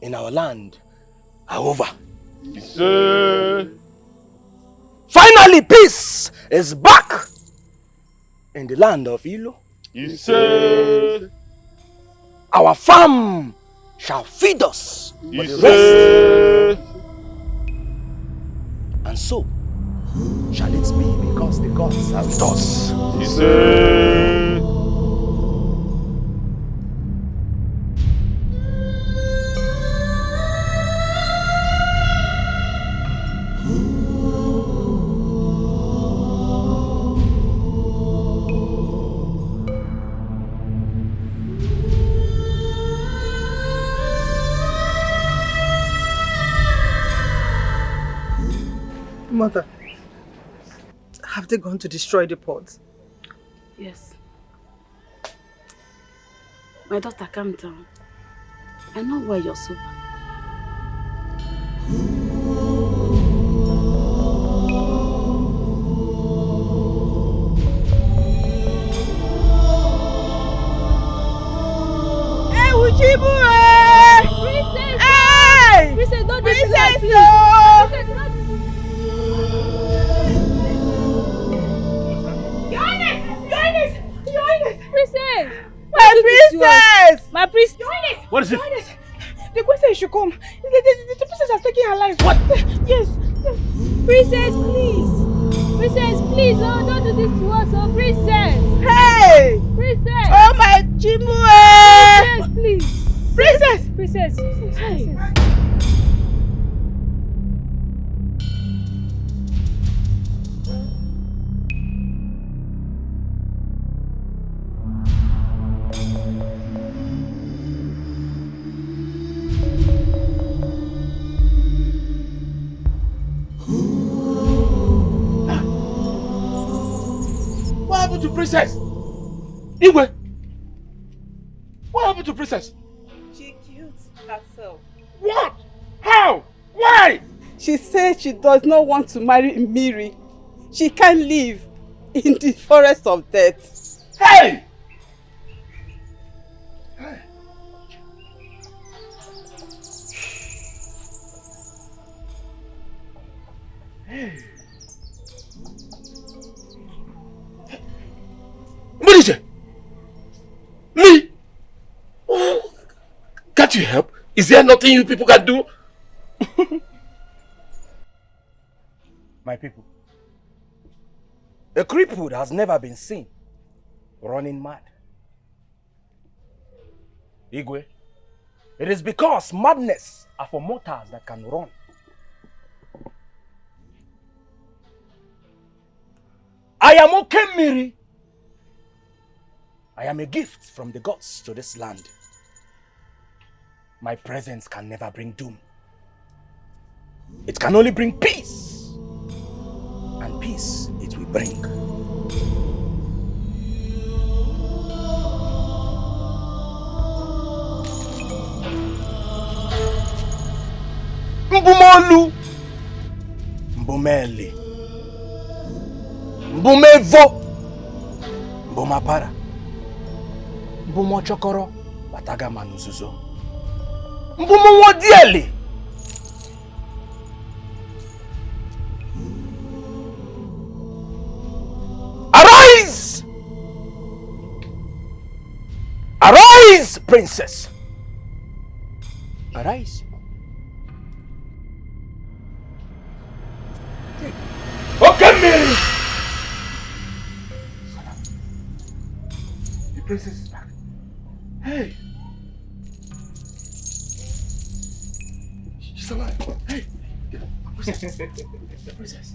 in our land are over. Finally, peace is back in the land of Ilo. Our farm shall feed us for the rest. And so shall it be, because the gods are with us. Mother, have they gone to destroy the pot? Yes. My daughter, calm down. I know why you're so bad. Hey, Uchibu! Princess! Hey! Princess, don't do Princess! that, please. Your Highness! Your Highness! Your priest. What is it? The queen said you should come. The princess has taken her life. What? Yes. Princess, please. Princess, please. Oh, don't do this to us. Oh, princess. Hey! Princess. Oh, my Chimu! Princess, please. Princess! Princess. Hey. What happened to Princess? Igwe! What happened to Princess? She killed herself. What? How? Why? She said she does not want to marry Miri. She can't live in the forest of death. Hey! What is it? Me? Oh, can't you help? Is there nothing you people can do? My people, a crippled has never been seen running mad. Igwe, it is because madness are for mortals that can run. I am Okemiri. I am a gift from the gods to this land. My presence can never bring doom. It can only bring peace. And peace it will bring. Mbumolu, Mbumeli, Mbumevo, Mbumapara, Mbumochokoro, Bataga Manuzuzo, Mbumwodieli. Arise! Arise, princess! Arise. Okay, Mary! The princess is back. Hey! She's alive. Hey! The princess. The princess.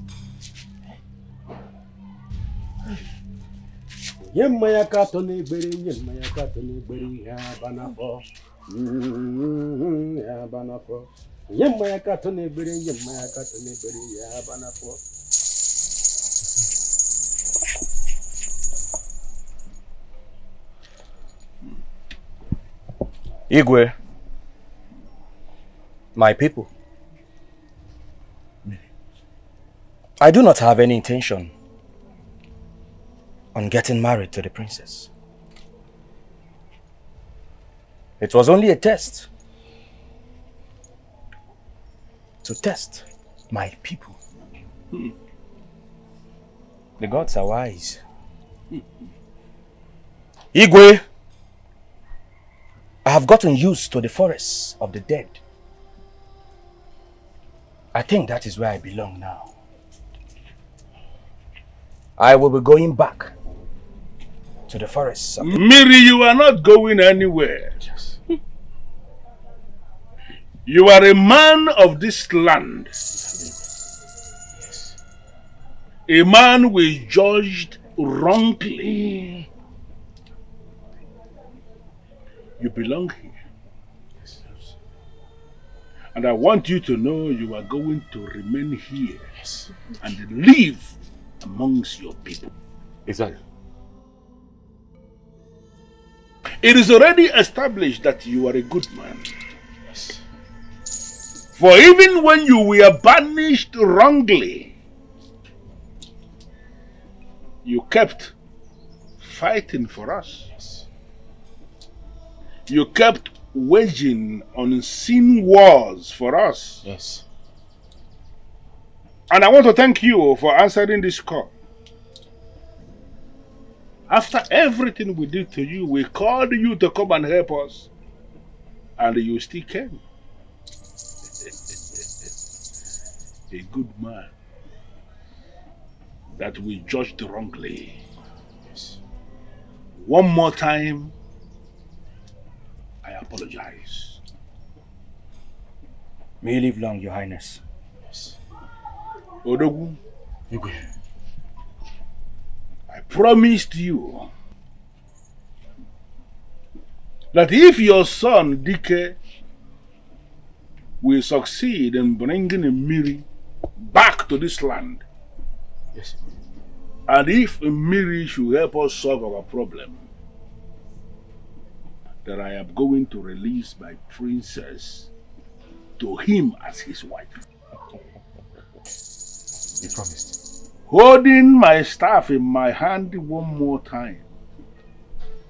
Yemaya katone beri, yemaya katone beri, ya banafo. Ya banafo. Yemaya katone beri, yemaya katone beri, ya banafo. Igwe, my people, I do not have any intention on getting married to the princess. It was only a test to test my people. The gods are wise. Igwe, I have gotten used to the forests of the dead. I think that is where I belong now. I will be going back to the forests of the... Miri, you are not going anywhere. Yes. You are a man of this land. Yes. A man we judged wrongly. You belong here. Yes. And I want you to know you are going to remain here. Yes. And live amongst your people. Exactly. It is already established that you are a good man. Yes. For even when you were banished wrongly, you kept fighting for us. Yes. You kept waging unseen wars for us. Yes. And I want to thank you for answering this call. After everything we did to you, we called you to come and help us. And you still came. A good man that we judged wrongly. One more time, I apologize. May you live long, Your Highness. Odogu, I promised you that if your son Dikeh will succeed in bringing Mmiri back to this land, yes, and if Mmiri should help us solve our problem, that I am going to release my princess to him as his wife. You promised. Holding my staff in my hand one more time,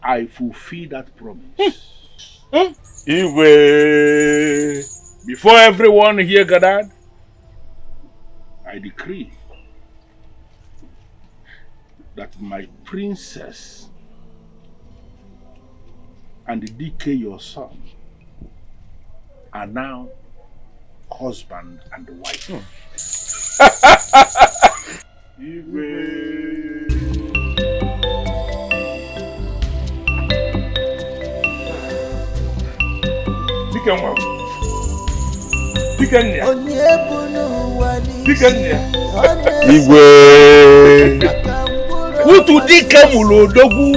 I fulfill that promise. Iwe. Before everyone here gathered, I decree that my princess and Dikeh, your son, are now husband and wife. Igwe. Utu Dikeh Mulodogu.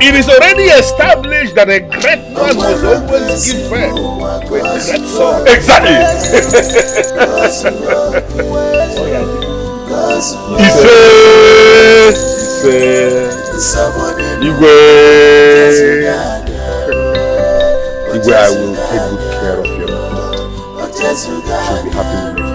It is already established that a great man must always give birth to a great son. Exactly. Igwe. Igwe, I will take good care of your daughter. She'll be happy with me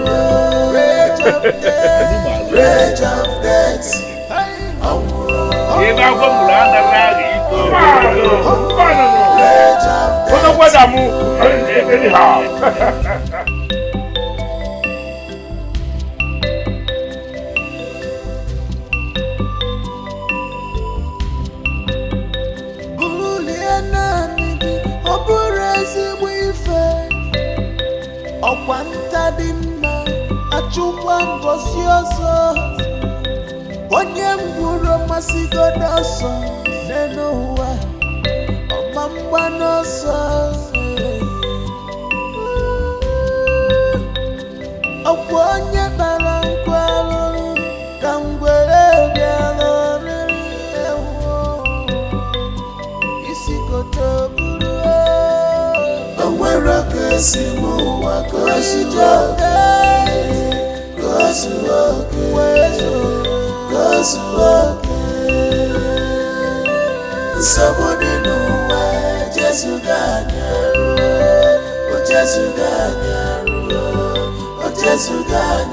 onye mgburu masigo n'ọsọ n'ụwa ọma mgba n'ọsọ ọkwa onye bara nkwa arụrụ ka ngwere bịara oriri isi kote buru onwere ka esi n'ụwa ka o si jọga somebody know why Jesus got oh Jesus got oh Jesus got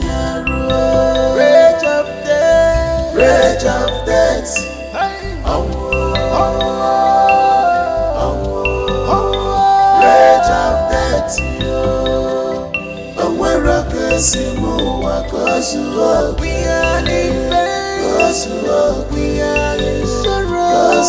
rage of death, rage of death. Rage of death. Where we are in pain, we are in sorrow.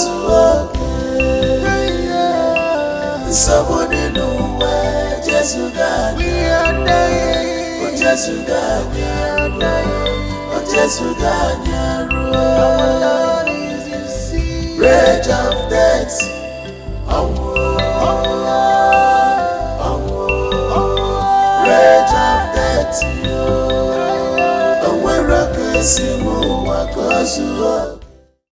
Somebody know where Jesus got. We are dying, oh Jesus got. We are dying, oh Jesus got. Our Lord is in sin. Rage of death. Rage of death. And where I can see more,